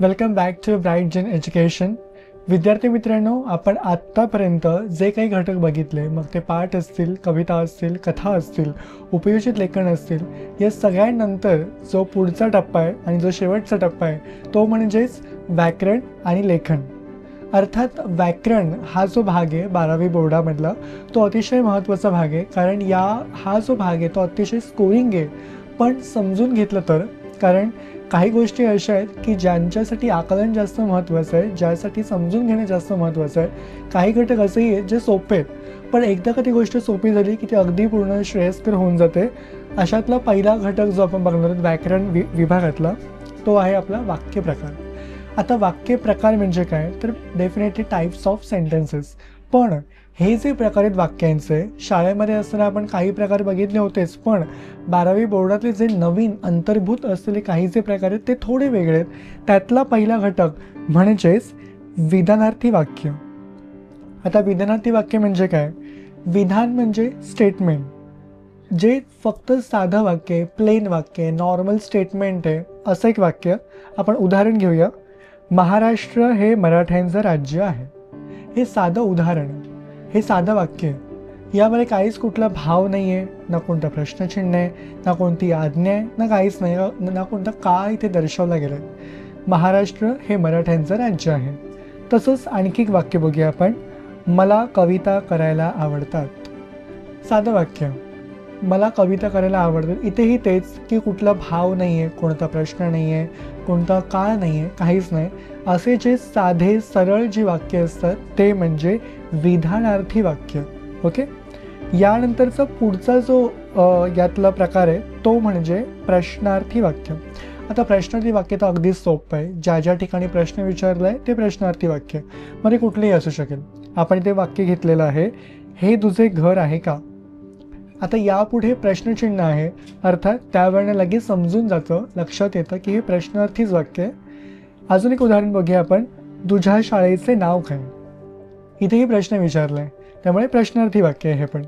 Welcome back to Bright Gen Education. विद्यार्थी मित्रांनो, आपण आत्तापर्यंत जे काही घटक बघितले, मग ते पाठ असतील, कविता असतील, कथा असतील, उपयोजित लेखन असतील, या सगळ्यांनंतर जो पुढचा टप्पा आहे आणि जो शेवटचा टप्पा आहे तो म्हणजेच व्याकरण आणि लेखन. अर्थात व्याकरण हा जो भाग आहे 12वी बोर्डामधला, तो अतिशय महत्त्वाचा भाग आहे. कारण हा जो भाग आहे तो अतिशय स्कोरिंग आहे, पण समजून घेतलं तर. कारण काही गोष्टी अशा आहेत की ज्यांच्यासाठी आकलन जास्त महत्त्वाचं आहे, ज्यासाठी समजून घेणं जास्त महत्त्वाचं आहे. काही घटक असेही आहेत जे सोपे आहेत, पण एकदा का ती गोष्ट सोपी झाली की ती अगदी पूर्ण श्रेयस्कर होऊन जाते. अशातला पहिला घटक जो आपण बघणार आहोत व्याकरण विभागातला, तो आहे आपला वाक्य प्रकार. आता वाक्य प्रकार म्हणजे काय, तर डेफिनेटली टाईप्स ऑफ सेंटेन्सेस. पण हे जे प्रकार आहेत वाक्यांचे, शाळेमध्ये असताना आपण काही प्रकार बघितले होतेच, पण 12वी बोर्डातले जे नवीन अंतर्भूत असलेले काही जे प्रकार आहेत ते थोडे वेगळे आहेत. त्यातला पहिला घटक म्हणजेच विधानार्थी वाक्य. आता विधानार्थी वाक्य म्हणजे काय? विधान म्हणजे स्टेटमेंट, जे फक्त साधं वाक्य आहे, प्लेन वाक्य आहे, नॉर्मल स्टेटमेंट आहे, असं एक वाक्य. आपण उदाहरण घेऊया. महाराष्ट्र हे मराठ्यांचं राज्य आहे. हे साधं उदाहरण, हे साधं वाक्य आहे. यामध्ये काहीच कुठला भाव नाही आहे, ना कोणता प्रश्नचिन्ह आहे, ना कोणती आज्ञा आहे, ना काहीच नाही, ना कोणता काळ इथे दर्शवला गेला आहे. महाराष्ट्र हे मराठ्यांचं राज्य आहे. तसंच आणखी एक वाक्य बघूया आपण. मला कविता करायला आवडतात. साधं वाक्य, मला कविता करायला आवडतात. इथेही तेच की कुठला भाव नाही आहे, कोणता प्रश्न नाही आहे, कोणता काळ नाही आहे, काहीच नाही. असे जे साधे सरळ जी वाक्य असतात ते म्हणजे विधानार्थी वाक्य. ओके. यानंतरचा पुढचा जो यातला प्रकार आहे तो म्हणजे प्रश्नार्थी वाक्य. आता प्रश्नार्थी वाक्य तर अगदीच सोपं आहे. ज्या ज्या ठिकाणी प्रश्न विचारला आहे ते प्रश्नार्थी वाक्य मध्ये कुठलेही असू शकेल. आपण ते वाक्य घेतलेलं आहे, हे तुझे घर आहे का? आता यापुढे प्रश्नचिन्ह आहे, अर्थात त्यावेळेला लगेच समजून जातं, लक्षात येतं की हे प्रश्नार्थीच वाक्य आहे. अजून एक उदाहरण बघूया आपण. तुझ्या शाळेचे नाव काय? इथेही प्रश्न विचारला आहे, त्यामुळे प्रश्नार्थी वाक्य आहे हे पण.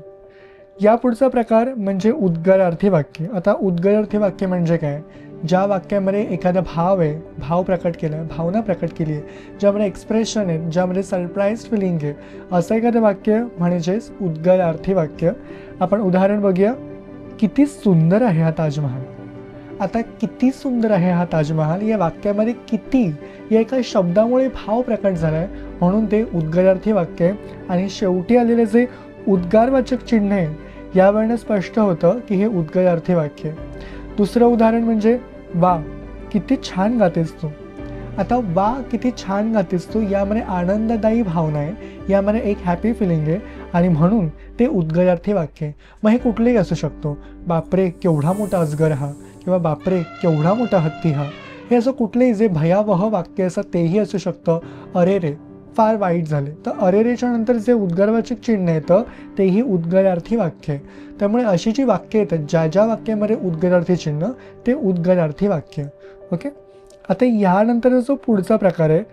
या पुढचा प्रकार म्हणजे उद्गारार्थी वाक्य. आता उद्गारार्थी वाक्य म्हणजे काय? ज्या वाक्यामध्ये एखादा भाव आहे, भाव प्रकट केला आहे, भावना प्रकट केली आहे, ज्यामध्ये एक्सप्रेशन आहे, ज्यामध्ये सरप्राईज फिलिंग आहे, असं एखादं वाक्य म्हणजेच उद्गारार्थी वाक्य. आपण उदाहरण बघूया. किती सुंदर आहे हा ताजमहाल. आता किती सुंदर आहे हा ताजमहाल या वाक्यामध्ये किती या एका शब्दामुळे भाव प्रकट झाला आहे, म्हणून ते उद्गारार्थी वाक्य आहे. आणि शेवटी आलेले जे उद्गारवाचक चिन्ह आहे यावरनं स्पष्ट होतं की हे उद्गारार्थी वाक्य आहे. दुसरं उदाहरण म्हणजे वा किती छान गातेस तू. आता वा किती छान गातेस तू यामध्ये आनंददायी भावना आहे, यामध्ये एक हॅपी फिलिंग आहे आणि म्हणून ते उद्गारार्थी वाक्य आहे. मग हे कुठलेही असू शकतो. बापरे केवढा मोठा अजगर हा, किंवा बापरे केवढा मोठा हत्ती हा. हे असं कुठलेही जे भयावह वाक्य असं तेही असू शकतं. अरे रे फार वाईट झाले, तर अरे रेच्या नंतर जे उद्गारवाचक चिन्ह येतं तेही उद्गारार्थी वाक्य आहे. त्यामुळे अशी जी वाक्य येतात, ज्या ज्या वाक्यामध्ये उद्गारार्थी चिन्ह ते उद्गारार्थी वाक्य. ओके. आता यानंतर जो पुढचा प्रकार आहे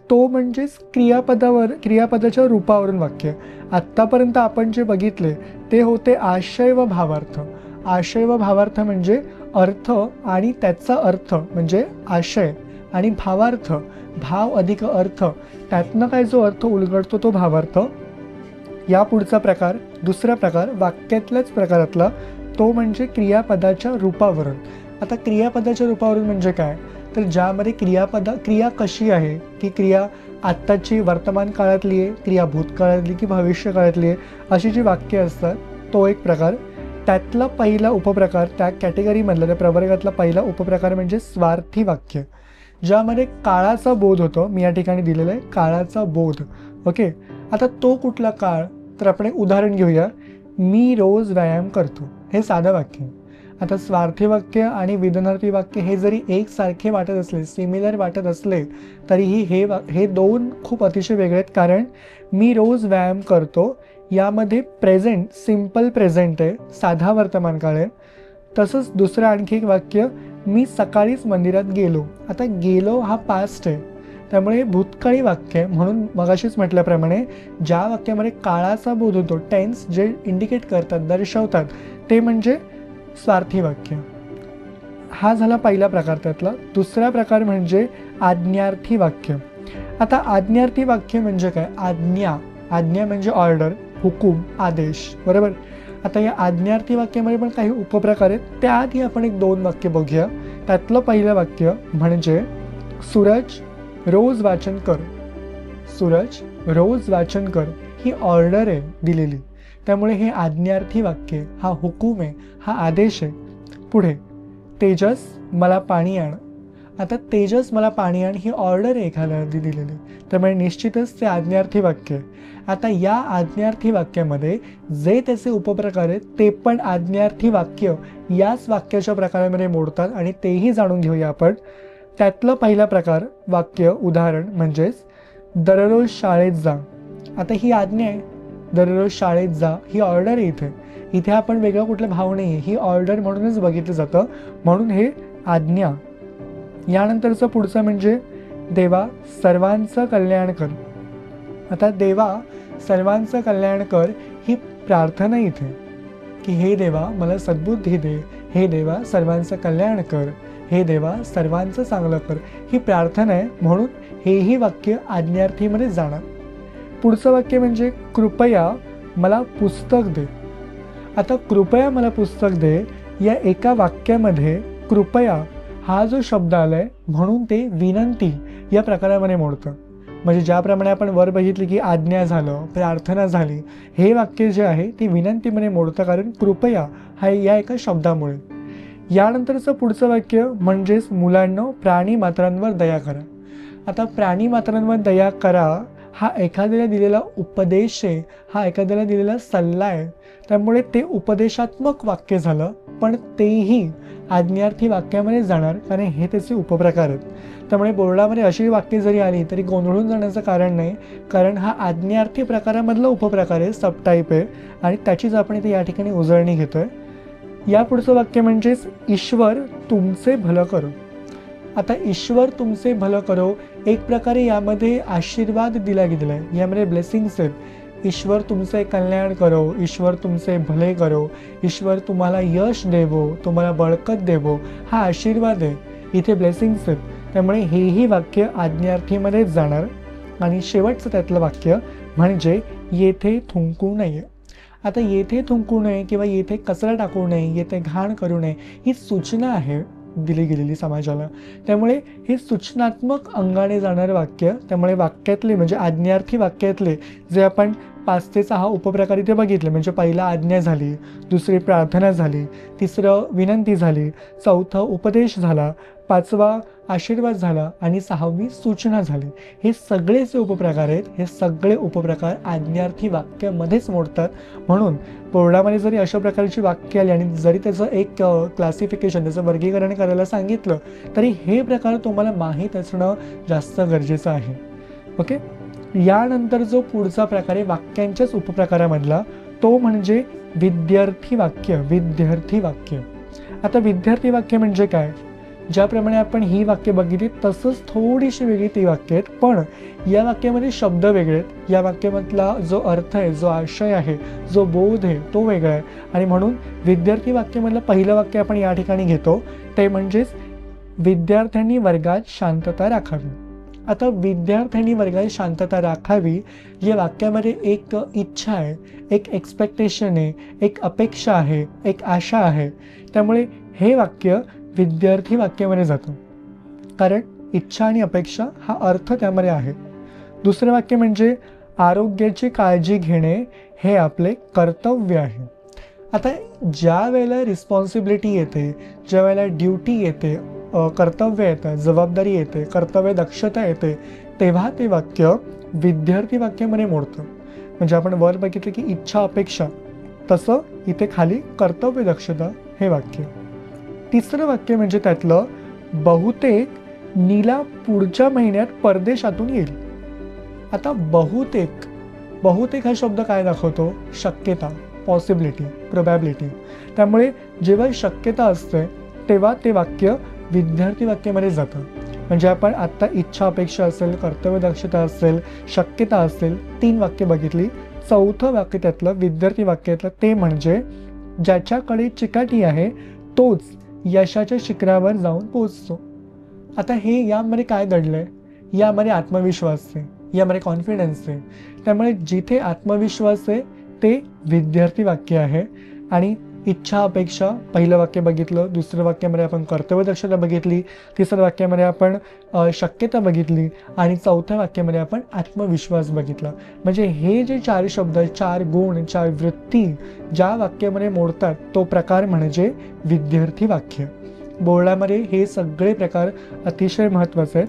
तो म्हणजेच क्रियापदाच्या रूपावरून वाक्य. आत्तापर्यंत आपण जे बघितले ते होते आशय व भावार्थ. आशय व भावार्थ म्हणजे अर्थ आणि त्याचा अर्थ म्हणजे आशय, आणि भावार्थ भाव अधिक अर्थ, त्यातनं काय जो अर्थ उलगडतो तो भावार्थ. या पुढचा प्रकार, दुसरा प्रकार वाक्यातल्याच प्रकारातला, तो म्हणजे क्रियापदाच्या रूपावरून. आता क्रियापदाच्या रूपावरून म्हणजे काय, तर ज्यामध्ये क्रिया कशी आहे, की क्रिया आत्ताची वर्तमान काळातली आहे, क्रिया भूतकाळातली की भविष्य काळातली आहे, अशी जी वाक्य असतात तो एक प्रकार. त्यातला पहिला उपप्रकार, त्या कॅटेगरीमधला त्या प्रवर्गातला पहिला उपप्रकार म्हणजे स्वार्थी वाक्य, ज्यामध्ये काळाचा बोध होतो. मी या ठिकाणी दिलेलं आहे काळाचा बोध. ओके. आता तो कुठला काळ, तर आपण एक उदाहरण घेऊया. मी रोज व्यायाम करतो. हे साधं वाक्य. आता स्वार्थी वाक्य आणि विधानार्थी वाक्य हे जरी एकसारखे वाटत असले, सिमिलर वाटत असले, तरीही हे दोन खूप अतिशय वेगळे आहेत. कारण मी रोज व्यायाम करतो यामध्ये प्रेझेंट, सिम्पल प्रेझेंट आहे, साधा वर्तमान काळ आहे. तसंच दुसरं आणखी एक वाक्य, मी सकाळीच मंदिरात गेलो. आता गेलो हा पास्ट आहे, त्यामुळे हे भूतकाळी वाक्य आहे. म्हणून मगाशीच म्हटल्याप्रमाणे ज्या वाक्यामध्ये काळाचा बोध होतो, टेन्स जे इंडिकेट करतात, दर्शवतात, ते म्हणजे स्वार्थी वाक्य. हा झाला पहिला प्रकार त्यातला. दुसरा प्रकार म्हणजे आज्ञार्थी वाक्य. आता आज्ञार्थी वाक्य म्हणजे काय? आज्ञा म्हणजे ऑर्डर, हुकूम, आदेश, बरोबर. आता या आज्ञार्थी वाक्यामध्ये पण काही उपप्रकार आहेत. त्याआधी आपण एक 2 वाक्य बघूया. त्यातलं पहिलं वाक्य म्हणजे सूरज रोज वाचन कर. सूरज रोज वाचन कर ही ऑर्डर आहे दिलेली, त्यामुळे हे आज्ञार्थी वाक्य, हा हुकूम आहे, हा आदेश आहे. पुढे तेजस मला पाणी आण. आता तेजस मला पाणी आण ही ऑर्डर आहे एखाद्याला दिलेली, त्यामुळे निश्चितच ते आज्ञार्थी वाक्य आहे. आता या आज्ञार्थी वाक्यामध्ये जे त्याचे उपप्रकार आहेत ते पण आज्ञार्थी वाक्य याच वाक्याच्या प्रकारामध्ये मोडतात आणि तेही जाणून घेऊया आपण. त्यातलं पहिला प्रकार वाक्य उदाहरण म्हणजेच दररोज शाळेत जा. आता ही आज्ञा आहे, दररोज शाळेत जा ही ऑर्डर आहे. इथे आपण वेगळं कुठलं भाव नाही आहे, ही ऑर्डर म्हणूनच बघितलं जातं, म्हणून हे आज्ञा. यानंतरचं पुढचं म्हणजे देवा सर्वांचं कल्याण कर. आता देवा सर्वांचं कल्याण कर ही प्रार्थना इथे, की हे देवा मला सद्बुद्धी दे, हे देवा सर्वांचं कल्याण कर, हे देवा सर्वांचं चांगलं कर ही प्रार्थना आहे, म्हणून हेही वाक्य आज्ञार्थीमध्ये जाणार. पुढचं वाक्य म्हणजे कृपया मला पुस्तक दे. आता कृपया मला पुस्तक दे या एका वाक्यामध्ये कृपया हा जो शब्द आलाय म्हणून ते विनंती या प्रकारामध्ये मोडतं. म्हणजे ज्याप्रमाणे आपण वर बघितले की आज्ञा झालं, प्रार्थना झाली, हे वाक्य जे आहे ते विनंतीमध्ये मोडतं, कारण कृपया हा या एका शब्दामुळे. यानंतरचं पुढचं वाक्य म्हणजेच मुलांनो प्राणी मात्रांवर दया करा. आता प्राणी मात्रांवर दया करा हा एखाद्याला दिलेला उपदेश आहे, हा एखाद्याला दिलेला सल्ला आहे, त्यामुळे ते उपदेशात्मक वाक्य झालं, पण तेही आज्ञार्थी वाक्यामध्ये जाणार, कारण हे त्याचे उपप्रकार आहेत. त्यामुळे बोर्डामध्ये अशी वाक्य जरी आली तरी गोंधळून जाण्याचं कारण नाही, कारण हा आज्ञार्थी प्रकारामधला उपप्रकार आहे, सबटाईप आहे, आणि त्याचीच आपण इथे या ठिकाणी उजळणी घेतोय. या पुढचं वाक्य म्हणजेच ईश्वर तुमचे भलं करो. आता ईश्वर तुमचे भलं करो एक प्रकारे यामध्ये आशीर्वाद दिला गेलेला आहे, यामध्ये ब्लेसिंग्स आहेत. ईश्वर तुमचे कल्याण करो, ईश्वर तुमचे भले करो, ईश्वर तुम्हाला यश देवो, तुम्हाला बळकत देवो हा आशीर्वाद आहे, इथे ब्लेसिंग्स आहेत. त्यामुळे हेही वाक्य आज्ञार्थीमध्येच जाणार. आणि शेवटचं त्यातलं वाक्य म्हणजे येथे थुंकू नये. आता येथे थुंकू नये किंवा येथे कचरा टाकू नये, येथे घाण करू नये ही सूचना आहे दिली गेलेली समाजाला, त्यामुळे हे सूचनात्मक अंगाने जाणारं वाक्य. त्यामुळे वाक्यातले म्हणजे आज्ञार्थी वाक्यातले जे आपण 5 ते 6 उपप्रकार इथे बघितले, म्हणजे पहिला आज्ञा झाली, दुसरी प्रार्थना झाली, तिसरं विनंती झाली, चौथं उपदेश झाला, 5वा आशीर्वाद झाला आणि 6वी सूचना झाली. हे सगळे जे उपप्रकार आहेत हे सगळे उपप्रकार आज्ञार्थी वाक्यामध्येच मोडतात. म्हणून बोर्डामध्ये जरी अशा प्रकारची वाक्य आली आणि जरी त्याचं एक क्लासिफिकेशन, त्याचं वर्गीकरण करायला सांगितलं तरी हे प्रकार तुम्हाला माहीत असणं जास्त गरजेचं आहे. ओके. यानंतर जो पुढचा प्रकार आहे वाक्यांच्याच उपप्रकारामधला तो म्हणजे विद्यार्थी वाक्य. विद्यार्थी वाक्य. आता विद्यार्थी वाक्य म्हणजे काय? ज्याप्रमाणे आपण ही वाक्य बघितली तसंच थोडीशी वेगळी ती वाक्य आहेत, पण या वाक्यामध्ये शब्द वेगळे आहेत. या वाक्यामधला जो अर्थ आहे, जो आशय आहे, जो बोध आहे तो वेगळा आहे. आणि म्हणून विद्यार्थी वाक्यामधलं पहिलं वाक्य आपण या ठिकाणी घेतो ते म्हणजेच विद्यार्थ्यांनी वर्गात शांतता राखावी. आता विद्यार्थ्यांनी वर्गात शांतता राखावी या वाक्यामध्ये एक इच्छा आहे, एक एक्सपेक्टेशन आहे, एक अपेक्षा आहे, एक आशा आहे. त्यामुळे हे वाक्य विद्यार्थी वाक्यामध्ये जातं, कारण इच्छा आणि अपेक्षा हा अर्थ त्यामध्ये आहे. दुसरं वाक्य म्हणजे आरोग्याची काळजी घेणे हे आपले कर्तव्य आहे. आता ज्या वेळेला रिस्पॉन्सिबिलिटी येते, ज्या वेळेला ड्युटी येते, कर्तव्य येतं, जबाबदारी येते, कर्तव्य दक्षता येते, तेव्हा ते वाक्य विद्यार्थी वाक्यामध्ये मोडतं. म्हणजे आपण वर बघितलं की इच्छा अपेक्षा, तसं इथे खाली कर्तव्य दक्षता हे वाक्य. तिसरं वाक्य म्हणजे त्यातलं बहुतेक नीला पुढच्या महिन्यात परदेशातून येईल. आता बहुतेक हा शब्द काय दाखवतो? शक्यता, पॉसिबिलिटी, प्रोबॅबिलिटी. त्यामुळे जेव्हा शक्यता असते तेव्हा ते वाक्य विद्यार्थी वाक्यामध्ये जातं. म्हणजे आपण आत्ता इच्छा अपेक्षा असेल, कर्तव्य दक्षता असेल, शक्यता असेल, 3 वाक्य बघितली. चौथं वाक्य त्यातलं विद्यार्थी वाक्यातलं ते म्हणजे ज्याच्याकडे चिकाटी आहे तोच यशाच्या शिखरावर जाऊन पोहोचतो. आता हे यामध्ये काय दडलं आहे? यामध्ये आत्मविश्वास आहे, यामध्ये कॉन्फिडन्स आहे. त्यामुळे जिथे आत्मविश्वास आहे ते विद्यार्थी वाक्य आहे. आणि इच्छा अपेक्षा पहिलं वाक्य बघितलं, दुसरं वाक्यामध्ये आपण कर्तव्यदक्षता बघितली, तिसरं वाक्यामध्ये आपण शक्यता बघितली आणि चौथ्या वाक्यामध्ये आपण आत्मविश्वास बघितला. म्हणजे हे जे 4 शब्द, 4 गुण, 4 वृत्ती ज्या वाक्यामध्ये मोडतात तो प्रकार म्हणजे विद्यार्थी वाक्य. बोर्डामध्ये हे सगळे प्रकार अतिशय महत्त्वाचे आहेत.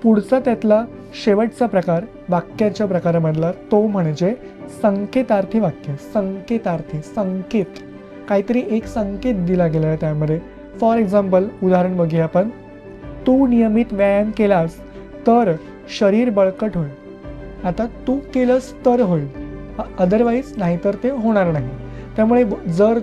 पुढचा त्यातला शेवटचा प्रकार वाक्याच्या प्रकारामधला तो म्हणजे संकेतार्थी वाक्य. संकेतार्थी, संकेत, काहीतरी एक संकेत दिला गेला आहे त्यामध्ये. फॉर एक्झाम्पल उदाहरण बघूया आपण. तू नियमित व्यायाम केलास तर शरीर बळकट होईल. आता तू केलंस तर होईल, अदरवाईज नाहीतर ते होणार नाही. त्यामुळे जर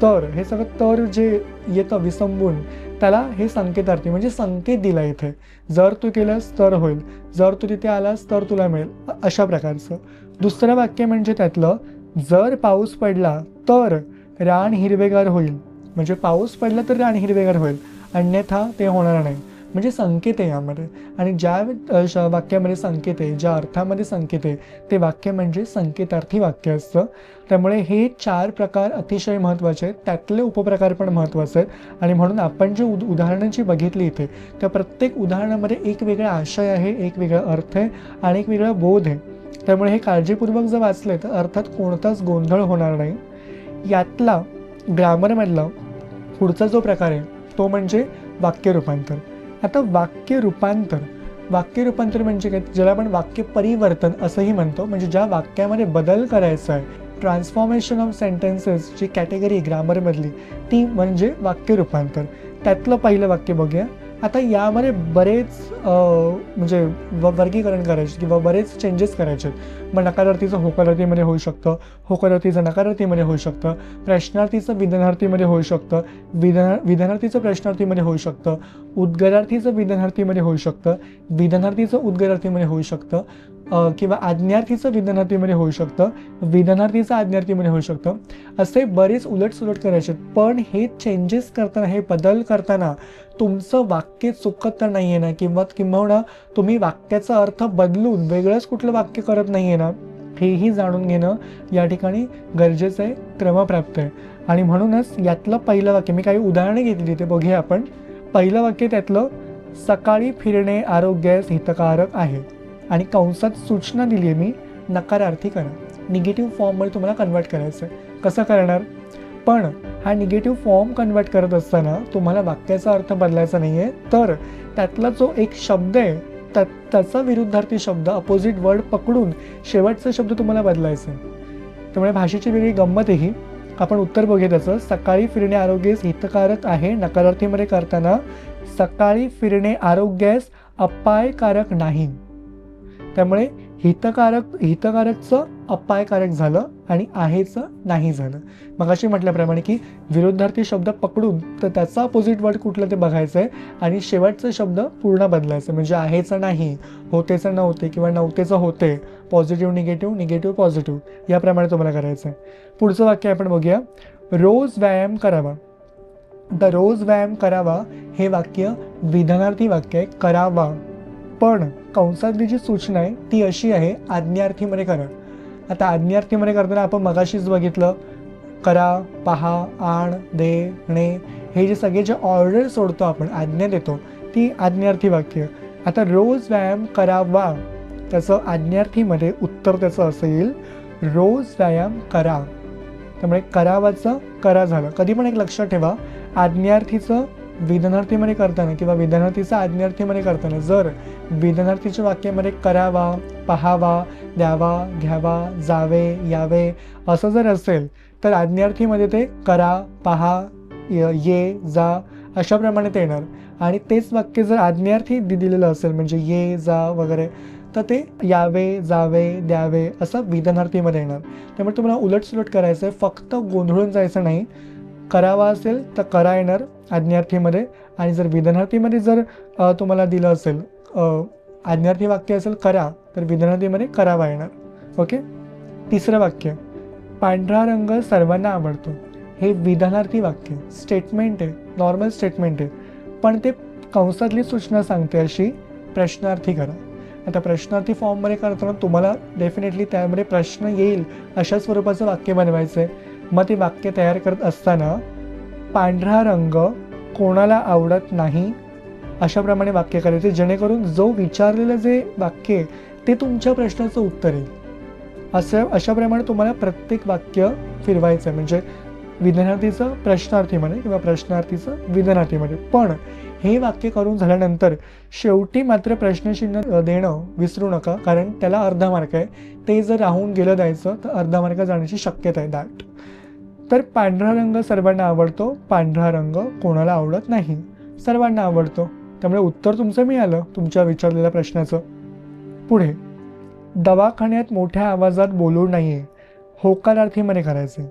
तर हे सगळं तर जे येतं विसंबून त्याला हे संकेतार्थी म्हणजे संकेत दिला इथे. जर तू केलंस तर होईल, जर तू तिथे आलास तर तुला मिळेल, अशा प्रकारचं. दुसरं वाक्य म्हणजे त्यातलं जर पाऊस पडला तर रान हिरवेगार होईल. म्हणजे पाऊस पडला तर रान हिरवेगार होईल, अन्यथा ते होणार नाही. म्हणजे संकेत आहे यामध्ये. आणि ज्या वाक्यामध्ये संकेत आहे, ज्या अर्थामध्ये संकेत आहे ते वाक्य म्हणजे संकेतार्थी वाक्य असतं. त्यामुळे हे 4 प्रकार अतिशय महत्त्वाचे आहेत. त्यातले उपप्रकार पण महत्त्वाचे आहेत. आणि म्हणून आपण जे उदाहरणांची बघितली इथे त्या प्रत्येक उदाहरणामध्ये एक वेगळा आशय आहे, एक वेगळा अर्थ आहे आणि एक वेगळा बोध आहे. त्यामुळे हे काळजीपूर्वक जर वाचले तर अर्थात कोणताच गोंधळ होणार नाही. यातला ग्रामरमधला पुढचा जो प्रकार आहे तो म्हणजे वाक्य रूपांतर. आता वाक्य रूपांतर म्हणजे काय, ज्याला आपण वाक्य परिवर्तन असंही म्हणतो. म्हणजे ज्या वाक्यामध्ये बदल करायचा आहे, ट्रान्सफॉर्मेशन ऑफ सेंटेन्सेस जी कॅटेगरी ग्रामरमधली ती म्हणजे वाक्य रूपांतर. त्यातलं पहिलं वाक्य बघूया. आता यामध्ये बरेच म्हणजे वर्गीकरण करायचे किंवा बरेच चेंजेस करायचे आहेत. मग नकारार्थीचं होकारार्थीमध्ये होऊ शकतं, होकारार्थीचं नकारार्थीमध्ये होऊ शकतं, प्रश्नार्थीचं विधानार्थीमध्ये होऊ शकतं, विधानार्थीचं प्रश्नार्थीमध्ये होऊ शकतं, उद्गारार्थीचं विधानार्थीमध्ये होऊ शकतं, विधानार्थीचं उद्गारार्थीमध्ये होऊ शकतं, किंवा आज्ञार्थीचं विधानार्थीमध्ये होऊ शकतं, विधानार्थीचं आज्ञार्थीमध्ये होऊ शकतं. असे बरेच उलटसुलट करायचे. पण हे चेंजेस करताना, हे बदल करताना तुमचं वाक्य चुकत तर नाही आहे ना, किंवा तुम्ही वाक्याचा अर्थ बदलून वेगळंच कुठलं वाक्य करत नाही आहे ना, हेही जाणून घेणं या ठिकाणी गरजेचं आहे, क्रमप्राप्त आहे. आणि म्हणूनच यातलं पहिलं वाक्य मी काही उदाहरणे घेतली ते बघूया आपण. पहिलं वाक्य त्यातलं सकाळी फिरणे आरोग्यास हितकारक आहे आणि कंसात सूचना दिली आहे मी, नकारार्थी करा. निगेटिव्ह फॉर्ममध्ये तुम्हाला कन्वर्ट करायचं आहे. कसं करणार? पण हा निगेटिव्ह फॉर्म कन्वर्ट करत असताना तुम्हाला वाक्याचा अर्थ बदलायचा नाही आहे, तर त्यातला जो एक शब्द आहे त्याचा विरुद्धार्थी शब्द, अपोजिट वर्ड पकडून शेवटचा शब्द तुम्हाला बदलायचा आहे. त्यामुळे भाषेची वेगळी गंमत आहे ही. आपण उत्तर बघूया त्याचं. सकाळी फिरणे आरोग्यास हितकारक आहे, नकारार्थीमध्ये करताना सकाळी फिरणे आरोग्यास अपायकारक नाही. त्यामुळे हितकारकचं अपायकारक झालं आणि आहेचं नाही झालं. मगाशी म्हटल्याप्रमाणे की विरुद्धार्थी शब्द पकडून तर त्याचा अपोजिट वर्ड कुठलं ते बघायचं आहे आणि शेवटचा शब्द पूर्ण बदलायचं. म्हणजे आहेचं नाही, होतेचं नव्हते किंवा नव्हतेचं होते, पॉझिटिव्ह निगेटिव्ह, निगेटिव्ह पॉझिटिव्ह, याप्रमाणे तुम्हाला करायचं आहे. पुढचं वाक्य आपण बघूया. रोज व्यायाम करावा. आता रोज व्यायाम करावा हे वाक्य विधानार्थी वाक्य आहे, करावा. पण कंसातली जी सूचना आहे ती अशी आहे, आज्ञार्थीमध्ये करा. आता आज्ञार्थीमध्ये करताना आपण मगाशीच बघितलं, करा, पहा, आण, दे, ने, हे जे सगळे जे ऑर्डर सोडतो आपण, आज्ञा देतो, ती आज्ञार्थी वाक्य. आता रोज व्यायाम करावा, त्याचं आज्ञार्थीमध्ये उत्तर त्याचं असेल रोज व्यायाम करा. त्यामुळे करावाचं करा झालं. कधी पण एक लक्षात ठेवा, आज्ञार्थीचं विधानार्थीमध्ये करताना किंवा विधानार्थीचं आज्ञार्थीमध्ये करताना जर विधानार्थीच्या वाक्यामध्ये करावा, पहावा, द्यावा, घ्यावा, जावे, यावे असं जर असेल तर आज्ञार्थीमध्ये ते करा, पहा, ये, जा अशाप्रमाणे ते येणार. आणि तेच वाक्य जर आज्ञार्थी दिलेलं असेल म्हणजे ये, जा वगैरे, तर ते यावे, जावे, द्यावे असं विधानार्थीमध्ये येणार. त्यामुळे तुम्हाला उलटसुलट करायचं आहे, फक्त गोंधळून जायचं नाही. करावा असेल तर करा येणार आज्ञार्थीमध्ये, आणि जर विधानार्थीमध्ये जर तुम्हाला दिलं असेल, आज्ञार्थी वाक्य असेल करा, तर विधानार्थीमध्ये करावा येणार. ओके. तिसरं वाक्य, पांढरा रंग सर्वांना आवडतो. हे विधानार्थी वाक्य स्टेटमेंट आहे, नॉर्मल स्टेटमेंट आहे, पण ते कंसातली सूचना सांगते अशी प्रश्नार्थी करा. आता प्रश्नार्थी फॉर्ममध्ये करताना तुम्हाला डेफिनेटली त्यामध्ये प्रश्न येईल अशा स्वरूपाचं वाक्य बनवायचं आहे. मग ते वाक्य तयार करत असताना पांढरा रंग कोणाला आवडत नाही अशाप्रमाणे वाक्य करायचे, जेणेकरून जो विचारलेलं जे वाक्य आहे ते तुमच्या प्रश्नाचं उत्तर येईल. अशाप्रमाणे तुम्हाला प्रत्येक वाक्य फिरवायचं आहे, म्हणजे विधानार्थीचं प्रश्नार्थीमध्ये किंवा प्रश्नार्थीचं विधानार्थीमध्ये. पण हे वाक्य करून झाल्यानंतर शेवटी मात्र प्रश्नचिन्ह देणं विसरू नका, कारण त्याला अर्धा मार्क आहे. ते जर राहून गेलं द्यायचं तर अर्धा मार्क जाण्याची शक्यता आहे दॅट. तर पांढरा रंग सर्वांना आवडतो, पांढरा रंग कोणाला आवडत नाही, सर्वांना आवडतो. त्यामुळे उत्तर तुमचं मिळालं तुमच्या विचारलेल्या प्रश्नाचं. पुढे दवाखान्यात मोठ्या आवाजात बोलू नये, होकारार्थीमध्ये करायचे.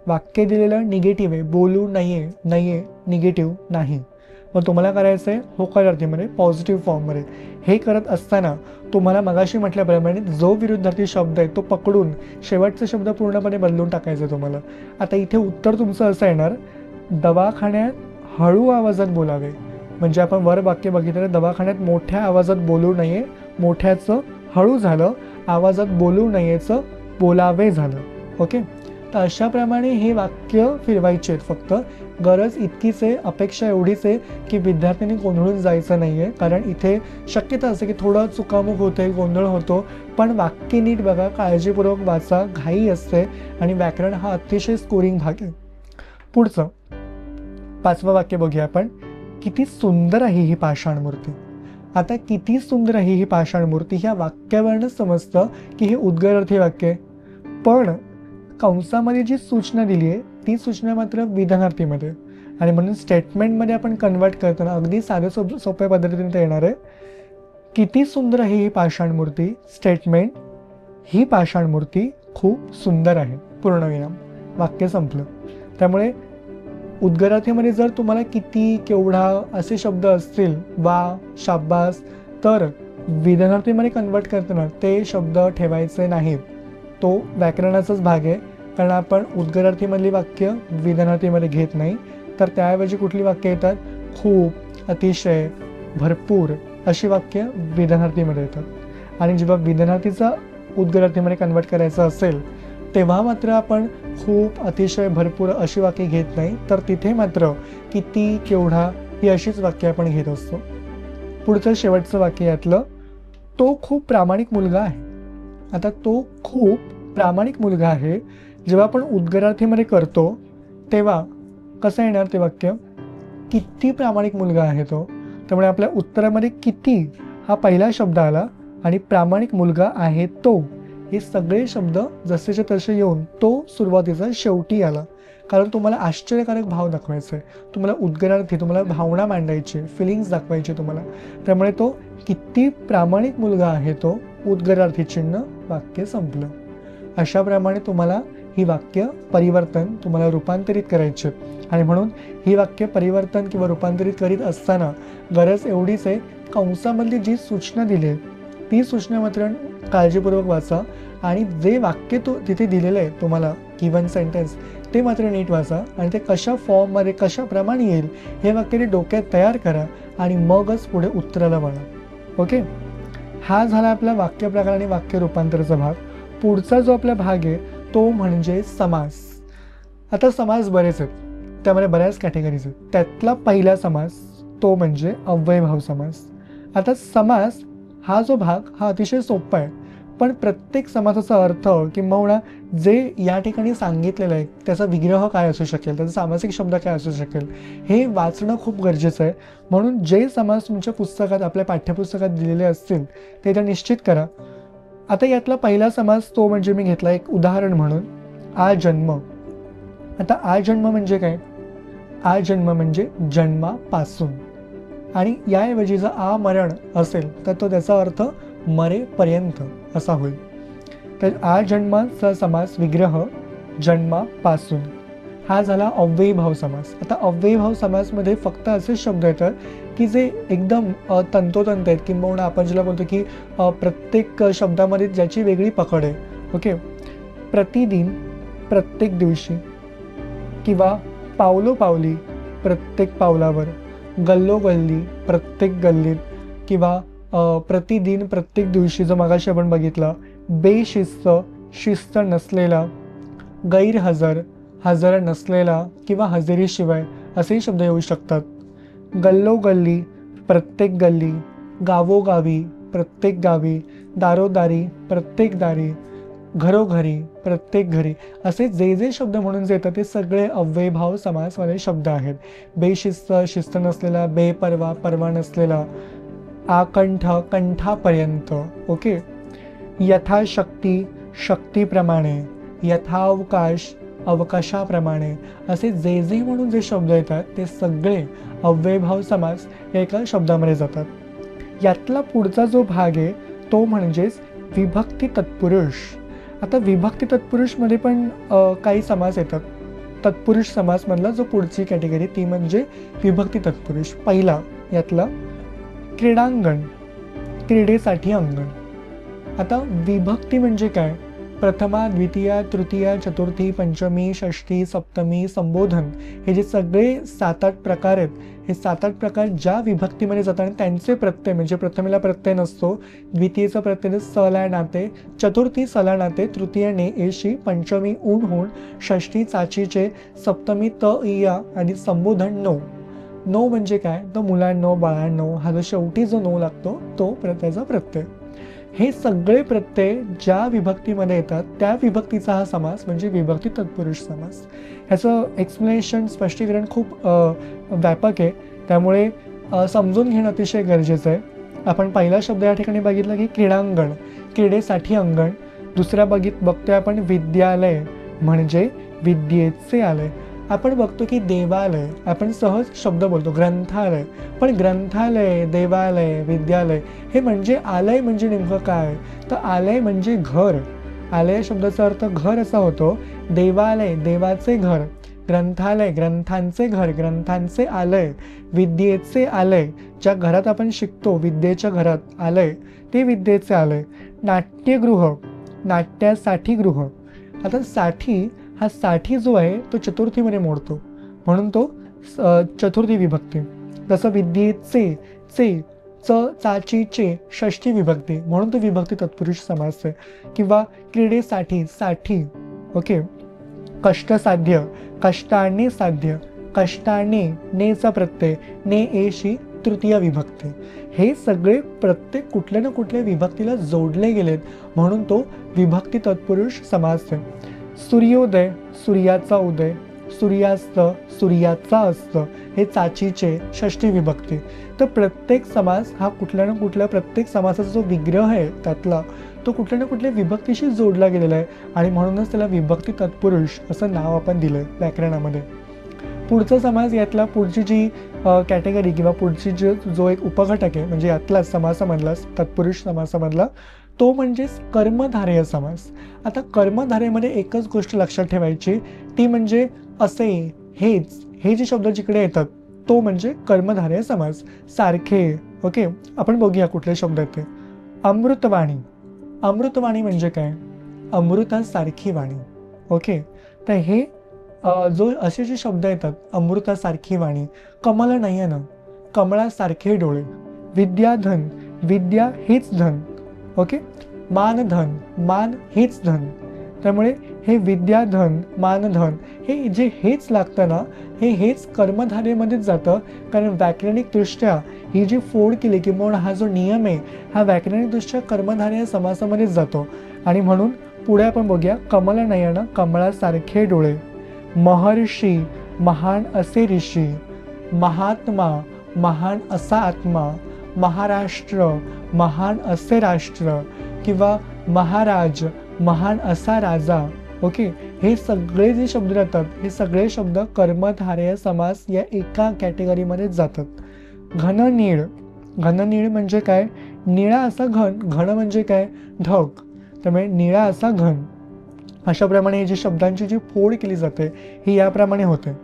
वाक्य दिलेलं निगेटिव्ह आहे, बोलू नये, नये निगेटिव्ह नाही. मग तुम्हाला करायचं आहे होकारार्थीमध्ये पॉझिटिव्ह फॉर्ममध्ये. हे करत असताना तुम्हाला मगाशी म्हटल्याप्रमाणे जो विरुद्धार्थी शब्द आहे तो पकडून शेवटचा शब्द पूर्णपणे बदलून टाकायचं आहे तुम्हाला. आता इथे उत्तर तुमचं असं येणार, दवाखान्यात हळू आवाजात बोलावे. म्हणजे आपण वर वाक्य बघितलं, दवाखान्यात मोठ्या आवाजात बोलू नये, मोठ्याचं हळू झालं, आवाजात बोलू नयेचं बोलावे झालं. ओके, तर अशाप्रमाणे हे वाक्य फिरवायचे आहेत. फक्त गरज इतकीच आहे, अपेक्षा एवढीच आहे की विद्यार्थ्यांनी गोंधळून जायचं नाही आहे, कारण इथे शक्यता असते की थोडं चुकामुक होते, गोंधळ होतो. पण वाक्य नीट बघा, काळजीपूर्वक वाचा, घाई असते आणि व्याकरण हा अतिशय स्कोरिंग भाग आहे. पुढचं 5वं वाक्य बघूया आपण. किती सुंदर आहे ही पाषाण मूर्ती. आता किती सुंदर आहे ही पाषाण मूर्ती ह्या वाक्यावरूनच समजतं की हे उद्गारार्थी वाक्य आहे. पण कंसामध्ये जी सूचना दिली आहे ती सूचना मात्र विधानार्थीमध्ये, आणि म्हणून स्टेटमेंटमध्ये आपण कन्वर्ट करताना अगदी साध्या सोप्या पद्धतीने ते येणार आहे. किती सुंदर आहे ही पाषाण मूर्ती, स्टेटमेंट, ही पाषाण मूर्ती खूप सुंदर आहे, पूर्णविराम, वाक्य संपलं. त्यामुळे उद्गारार्थीमध्ये जर तुम्हाला किती, केवढा असे शब्द असतील, वा, शाब्बास, तर विधानार्थीमध्ये कन्वर्ट करताना ते शब्द ठेवायचे नाहीत. तो व्याकरणाचाच भाग आहे, कारण आपण उद्गारार्थीमधली वाक्य विधानार्थीमध्ये घेत नाही. तर त्याऐवजी कुठली वाक्य येतात, खूप, अतिशय, भरपूर अशी वाक्य विधानार्थीमध्ये येतात. आणि जेव्हा विधानार्थीचा उद्गारार्थीमध्ये कन्वर्ट करायचं असेल तेव्हा मात्र आपण खूप, अतिशय, भरपूर अशी वाक्य घेत नाही, तर तिथे मात्र किती, केवढा ही अशीच वाक्य आपण घेत असतो. पुढचं शेवटचं वाक्य यातलं, तो खूप प्रामाणिक मुलगा आहे. आता तो खूप प्रामाणिक मुलगा आहे जेव्हा आपण उद्गारार्थीमध्ये करतो तेव्हा कसं येणार ते वाक्य, किती प्रामाणिक मुलगा आहे तो. त्यामुळे आपल्या उत्तरामध्ये किती हा पहिला शब्द आला आणि प्रामाणिक मुलगा आहे तो, हे सगळे शब्द जसेच्या तसे येऊन तो सुरुवातीचा शेवटी आला. कारण तुम्हाला आश्चर्यकारक भाव दाखवायचा आहे, तुम्हाला उद्गारार्थी, तुम्हाला भावना मांडायची, फिलिंग्स दाखवायचे तुम्हाला. त्यामुळे तो किती प्रामाणिक मुलगा आहे तो, उद्गारार्थी चिन्ह, वाक्य संपलं. अशाप्रमाणे तुम्हाला ही वाक्य परिवर्तन तुम्हाला रूपांतरित करायचे. आणि म्हणून ही वाक्य परिवर्तन किंवा रूपांतरित करीत असताना गरज एवढीच आहे, कंसामधली जी सूचना दिली आहे ती सूचना मात्र काळजीपूर्वक वाचा, आणि जे वाक्य तो तिथे दिलेलं आहे तुम्हाला गिव्हन सेंटेन्स ते मात्र नीट वाचा, आणि ते कशा फॉर्ममध्ये कशाप्रमाणे येईल हे वाक्य ते डोक्यात तयार करा, आणि मगच पुढे उत्तराला वळा. ओके, हा झाला आपला वाक्य प्रकार आणि वाक्य रूपांतराचा भाग. पुढचा जो आपला भाग आहे तो म्हणजे समास. आता समास बरेच आहेत, त्यामध्ये बऱ्याच कॅटेगरीज आहेत. त्यातला पहिला समास तो म्हणजे अव्ययभाव समास. आता समास हा जो भाग हा अतिशय सोपा आहे, पण प्रत्येक समासाचा अर्थ किंबहुना जे या ठिकाणी सांगितलेलं आहे त्याचा विग्रह काय असू शकेल, त्याचा सामासिक शब्द काय असू शकेल हे वाचणं खूप गरजेचं आहे. म्हणून जे समास तुमच्या पुस्तकात, आपल्या पाठ्यपुस्तकात दिलेले असतील ते तर निश्चित करा. आता यातला पहिला समास तो म्हणजे मी घेतला एक उदाहरण म्हणून, आ जन्म. आता आ जन्म म्हणजे काय, आ जन्म म्हणजे जन्मापासून, आणि याऐवजी जर आ मरण असेल तर तो त्याचा अर्थ मरेपर्यंत असा होईल. तर आ जन्माचा समास विग्रह जन्मापासून हा झाला अव्ययीभाव समास. आता अव्ययीभाव समासमध्ये फक्त असे शब्द येतात की जे एकदम तंतोतंत आहेत, किंबहुना आपण ज्याला बोलतो की प्रत्येक शब्दामध्ये ज्याची वेगळी पकड आहे. ओके, प्रतिदिन, प्रत्येक दिवशी, किंवा पावलोपावली, प्रत्येक पावलावर, गल्लोगल्ली, प्रत्येक गल्लीत, किंवा प्रतिदिन, प्रत्येक दिवशी, जो मगाशी आपण बघितलं. बेशिस्त, शिस्त नसलेला. गैरहजर, हजर नसलेला किंवा हजेरीशिवाय असेही शब्द येऊ शकतात. गल्लोगल्ली, प्रत्येक गल्ली. गावोगावी, प्रत्येक गावी. दारोदारी, प्रत्येक दारी. घरोघरी, प्रत्येक घरी. असे जे जे शब्द म्हणून जे येतात ते सगळे अव्ययभाव समासवाले शब्द आहेत. बेशिस्त, शिस्त नसलेला. बेपरवा, परवा नसलेला. आकंठ, कंठापर्यंत. ओके. यथाशक्ती, शक्तीप्रमाणे. यथावकाश, अवकाशाप्रमाणे. असे जे जे म्हणून जे शब्द येतात ते सगळे अव्ययभाव समास या एका शब्दामध्ये जातात. यातला पुढचा जो भाग आहे तो म्हणजेच विभक्ती तत्पुरुष. आता विभक्ती तत्पुरुषमध्ये पण काही समास येतात. तत्पुरुष समासमधला जो पुढची कॅटेगरी ती म्हणजे विभक्ती तत्पुरुष. पहिला यातला क्रीडांगण, क्रीडेसाठी अंगण. आता विभक्ती म्हणजे काय? प्रथमा, द्वितीया, तृतीया, चतुर्थी, पंचमी, षष्ठी, सप्तमी, संबोधन, हे जे सगळे 7-8 प्रकार आहेत, हे 7-8 प्रकार ज्या विभक्तीमध्ये जातात आणि त्यांचे प्रत्यय म्हणजे प्रथमेला प्रत्यय नसतो, द्वितीयेचा प्रत्यय सला नाते, चतुर्थी सला नाते, तृतीय ने एशी, पंचमी ऊन होऊन, षष्ठी चाचीचे, सप्तमी त इया आणि संबोधन नो. नो म्हणजे काय? तर मुलांनो, बाळांनो, हा जो शेवटी जो नो लागतो तो त्याचा प्रत्यय. हे सगळे प्रत्यय ज्या विभक्तीमध्ये येतात त्या विभक्तीचा हा समास म्हणजे विभक्ती तत्पुरुष समास. ह्याचं एक्सप्लेनेशन, स्पष्टीकरण खूप व्यापक आहे, त्यामुळे समजून घेणं अतिशय गरजेचं आहे. आपण पहिला शब्द या ठिकाणी बघितला की क्रीडांगण, क्रीडेसाठी अंगण. दुसरा बघतोय आपण विद्यालय म्हणजे विद्येचे आलय. आपण बघतो की देवालय, आपण सहज शब्द बोलतो ग्रंथालय, पण ग्रंथालय, देवालय, विद्यालय हे म्हणजे आलय म्हणजे नेमकं काय? तर आलय म्हणजे घर. आलय शब्दाचा अर्थ घर असा होतो. देवालय, देवाचे घर. ग्रंथालय, ग्रंथांचे घर, ग्रंथांचे आलय. विद्येचे आलय, ज्या घरात आपण शिकतो, विद्येच्या घरात आलय ते विद्येचे आलय. नाट्यगृह, नाट्यासाठी गृह. आता साठी, हा साठी जो आहे तो चतुर्थीमध्ये मोडतो म्हणून तो चतुर्थी विभक्ती. जसं विद्येचे, चे, च, चाची, चे, षष्ठी विभक्ती म्हणून तो विभक्ती तत्पुरुष समास आहे. किंवा क्रीडेसाठी, साठी. ओके. कष्टसाध्य, कष्टाने साध्य. कष्टाने, नेचा प्रत्यय, ने एशी, तृतीय विभक्ती. हे सगळे प्रत्येक कुठल्या ना कुठल्या विभक्तीला जोडले गेलेत म्हणून तो विभक्ती तत्पुरुष समास आहे. सूर्योदय, सूर्याचा उदय. सूर्यास्त, सूर्याचा अस्त. हे चाचीचे, षष्ठी विभक्ती. तर प्रत्येक समास हा कुठल्या ना कुठल्या, प्रत्येक समासाचा जो विग्रह आहे त्यातला तो कुठल्या ना कुठल्या विभक्तीशी जोडला गेलेला आहे आणि म्हणूनच त्याला विभक्ती तत्पुरुष असं नाव आपण दिलंय व्याकरणामध्ये. पुढचा समास, यातला पुढची जी कॅटेगरी किंवा पुढची जो एक उपघटक आहे म्हणजे यातला समासामधला, तत्पुरुष समासामधला, तो म्हणजेच कर्मधारय समास. आता कर्मधारयमध्ये एकच गोष्ट लक्षात ठेवायची, ती म्हणजे असे, हेच, हे जे शब्द जिकडे येतात तो म्हणजे कर्मधारय समास. सारखे. ओके. आपण बघूया कुठले शब्द येते. अमृतवाणी. अमृतवाणी म्हणजे काय? अमृतासारखी वाणी. ओके. तर हे जो असे जे शब्द येतात, अमृतासारखी वाणी. कमलनयन, कमळासारखे डोळे. विद्याधन, विद्या हेच धन. ओके. मानधन, मान हेच धन. त्यामुळे हे विद्याधन, मानधन हे जे हेच लागतं ना, हे हेच कर्मधारेमध्येच जातं. कारण व्याकरणिकदृष्ट्या ही जी फोड केली किंवा हा जो नियम आहे हा व्याकरणिकदृष्ट्या कर्मधारय समासामध्येच जातो. आणि म्हणून पुढे आपण बघूया. कमलनयन, कमळासारखे डोळे. महर्षी, महान असे ऋषी. महात्मा, महान असा आत्मा. महाराष्ट्र, महान असे राष्ट्र. किंवा महाराज, महान असा राजा. ओके. हे सगळे जे शब्द राहतात हे सगळे शब्द कर्मधारय समास या एका कॅटेगरीमध्ये जातात. घननीळ, घननीळ म्हणजे काय? निळा असा घन. घन म्हणजे काय? ढग. त्यामुळे निळा असा घन. अशाप्रमाणे जी शब्दांची जी फोड केली जाते ही याप्रमाणे होते.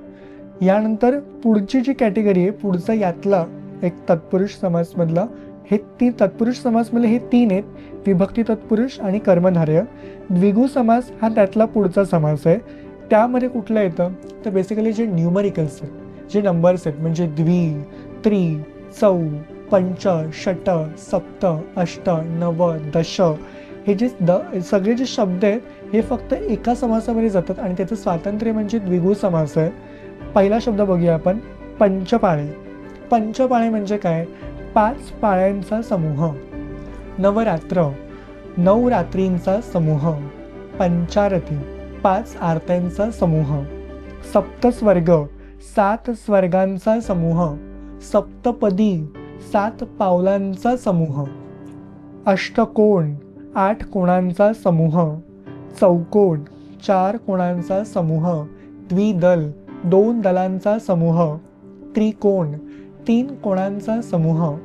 यानंतर पुढची जी कॅटेगरी आहे, पुढचा यातला एक तत्पुरुष समासमधला, हे तत्पुरुष समासमधले हे 3 आहेत, विभक्ती तत्पुरुष आणि कर्मधारय. द्विगु समास हा त्यातला पुढचा समास आहे. त्यामध्ये कुठलं येतं तर बेसिकली जे न्यूमरिकल्स आहेत, जे नंबर्स आहेत, म्हणजे द्वि, त्रि, चौ, पंच, षट, सप्त, अष्ट, नव, दश, हे जे सगळे जे शब्द आहेत हे फक्त एका समासामध्ये जातात आणि त्याचं स्वातंत्र्य म्हणजे द्विगु समास आहे. पहिला शब्द बघूया आपण, पंचपाळे. पंचपाळे म्हणजे काय? 5 पाळ्यांचा समूह. नवरात्र, 9 रात्रींचा समूह. पंचारती, 5 आरत्यांचा समूह. सप्तस्वर्ग, 7 स्वर्गांचा समूह. सप्तपदी, 7 पावलांचा समूह. अष्टकोण, 8 कोणांचा समूह. चौकोन, 4 कोणांचा समूह. द्विदल, 2 दलांचा समूह. त्रिकोण, 3 कोणांचा समूह.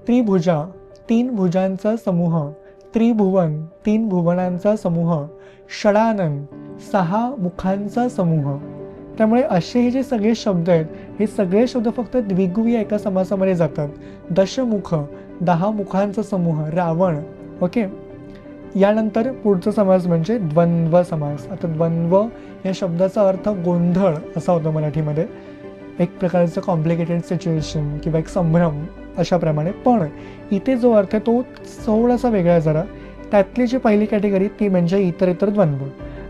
त्रिभुजा, 3 भुजांचा समूह. त्रिभुवन, 3 भुवनांचा समूह. षडानन, 6 मुखांचा समूह. त्यामुळे असे हे जे सगळे शब्द आहेत हे सगळे शब्द फक्त द्विगु या एका समासामध्ये जातात. दशमुख, 10 मुखांचा समूह. रावण. ओके. यानंतर पुढचा समास म्हणजे द्वंद्व समास. आता द्वंद्व या शब्दाचा अर्थ गोंधळ असा होतो मराठीमध्ये, एक प्रकारचं कॉम्प्लिकेटेड सिच्युएशन किंवा एक संभ्रम अशाप्रमाणे. पण इथे जो अर्थ आहे तो थोडासा वेगळा आहे जरा. त्यातली जी पहिली कॅटेगरी ती म्हणजे इतरेतर द्वंद्व.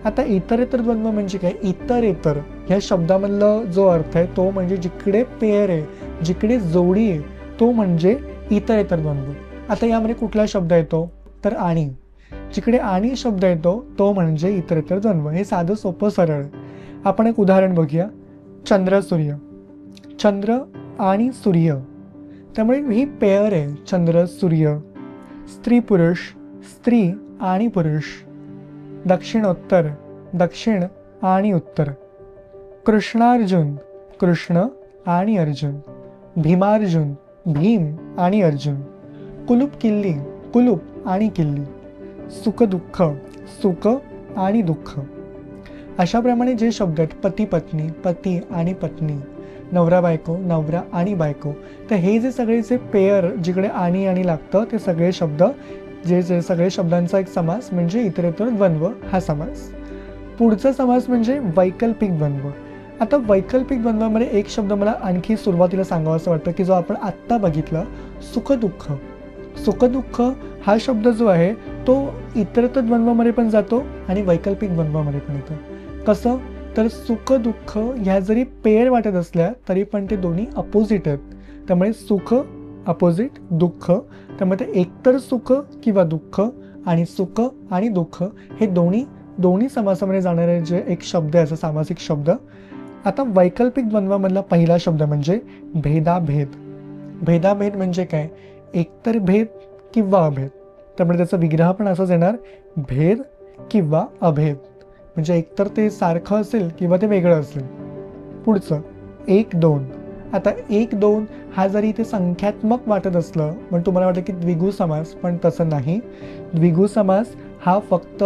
आता इतरेतर द्वंद्व म्हणजे काय? इतरेतर ह्या शब्दामधला जो अर्थ आहे तो म्हणजे जिकडे पेअर आहे, जिकडे जोडी आहे, तो म्हणजे इतरेतर द्वंद्व. आता यामध्ये कुठला शब्द येतो तर आणि. जिकडे आणि शब्द येतो तो म्हणजे इतरेतर द्वंद्व. हे साधं सोपं सरळ. आपण एक उदाहरण बघूया. चंद्र सूर्य. चंद्र आणि सूर्य, त्यामुळे ही पेअर आहे चंद्र सूर्य. स्त्री पुरुष, स्त्री आणि पुरुष. दक्षिणोत्तर, दक्षिण आणि उत्तर. कृष्णार्जुन, कृष्ण आणि अर्जुन. भीमार्जुन, भीम आणि अर्जुन. कुलूप किल्ली, कुलूप आणि किल्ली. सुख दुःख, सुख आणि दुःख. अशाप्रमाणे जे शब्द आहेत पती पत्नी, पती आणि पत्नी, नवरा बायको, नवरा आणि बायको, तर हे जे सगळे जे पेअर जिकडे आणि लागतं ते सगळे शब्द, जे सगळे शब्दांचा एक समास म्हणजे इतरेतर द्वंद्व हा समास. पुढचा समास म्हणजे वैकल्पिक द्वंद्व. आता वैकल्पिक द्वंद्वामध्ये एक शब्द मला आणखी सुरुवातीला सांगावं असं वाटतं की जो आपण आत्ता बघितला, सुख दुःख. सुख दुःख हा शब्द जो आहे तो इतरेतर द्वंद्वामध्ये पण जातो आणि वैकल्पिक द्वंद्वामध्ये पण येतो. कसं तर सुख दुःख ह्या जरी पेअर वाटत असल्या तरी पण ते दोन्ही अपोजिट आहेत. त्यामुळे सुख अपोजिट, दुःख, त्यामुळे ते एकतर सुख किंवा दुःख आणि सुख आणि दुःख हे दोन्ही समासामध्ये जाणारे जे एक शब्द आहे, असा सामासिक शब्द. आता वैकल्पिक द्वंद्वामधला पहिला शब्द म्हणजे भेदाभेद. भेदाभेद म्हणजे काय? एकतर भेद किंवा अभेद. त्यामुळे त्याचा विग्रह पण असाच येणार, भेद किंवा अभेद. म्हणजे एकतर ते सारखं असेल किंवा ते वेगळं असेल. पुढचं 1-2. आता 1-2 हा जरी ते संख्यात्मक वाटत असलं पण तुम्हाला वाटतं की द्विगु समास, पण तसं नाही. द्विगु समास हा फक्त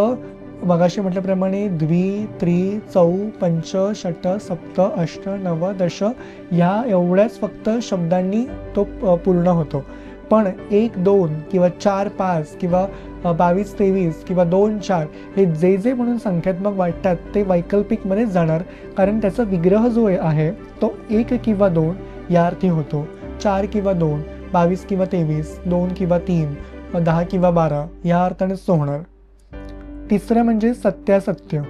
मगाशी म्हटल्याप्रमाणे द्वि, त्रि, चौ, पंच, षट, सप्त, अष्ट, नव, दश या एवढ्याच फक्त शब्दांनी तो पूर्ण होतो. पण 1-2 किंवा 4-5 किंवा 22-23 किंवा 2-4 हे जे म्हणून संख्यात्मक वाटतात ते वैकल्पिकमध्येच जाणार, कारण त्याचा विग्रह जो आहे तो 1 किंवा 2 या अर्थी होतो. 4 किंवा 2, 22 किंवा 23, 2 किंवा 3, 10 किंवा 12 या अर्थानेच तो होणार. तिसरं म्हणजे सत्यासत्य.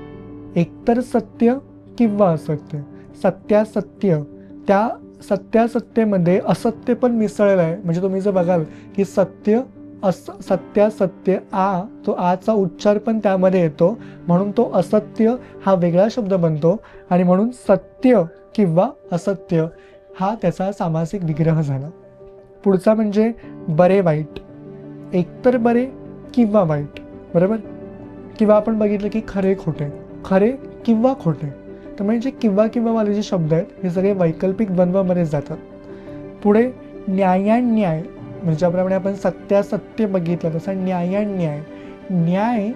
एकतर सत्य किंवा असत्य. सत्यासत्य, त्या सत्यासत्यमध्ये असत्य पण मिसळलं आहे. म्हणजे तुम्ही जर बघाल की सत्य सत्यासत्य आ, तो आचा उच्चार पण त्यामध्ये येतो, म्हणून तो असत्य हा वेगळा शब्द बनतो आणि म्हणून सत्य किंवा असत्य हा त्याचा सामासिक विग्रह झाला. पुढचा म्हणजे बरे वाईट. एकतर बरे किंवा वाईट, बरोबर. किंवा आपण बघितलं की खरे खोटे, खरे किंवा खोटे. त्यामुळे जे किंवा वाले जे शब्द आहेत हे सगळे वैकल्पिक द्वंद्वामध्ये जातात. पुढे न्यायान्याय, म्हणजे ज्याप्रमाणे आपण सत्यासत्य बघितलं तसं न्यायान्याय. न्याय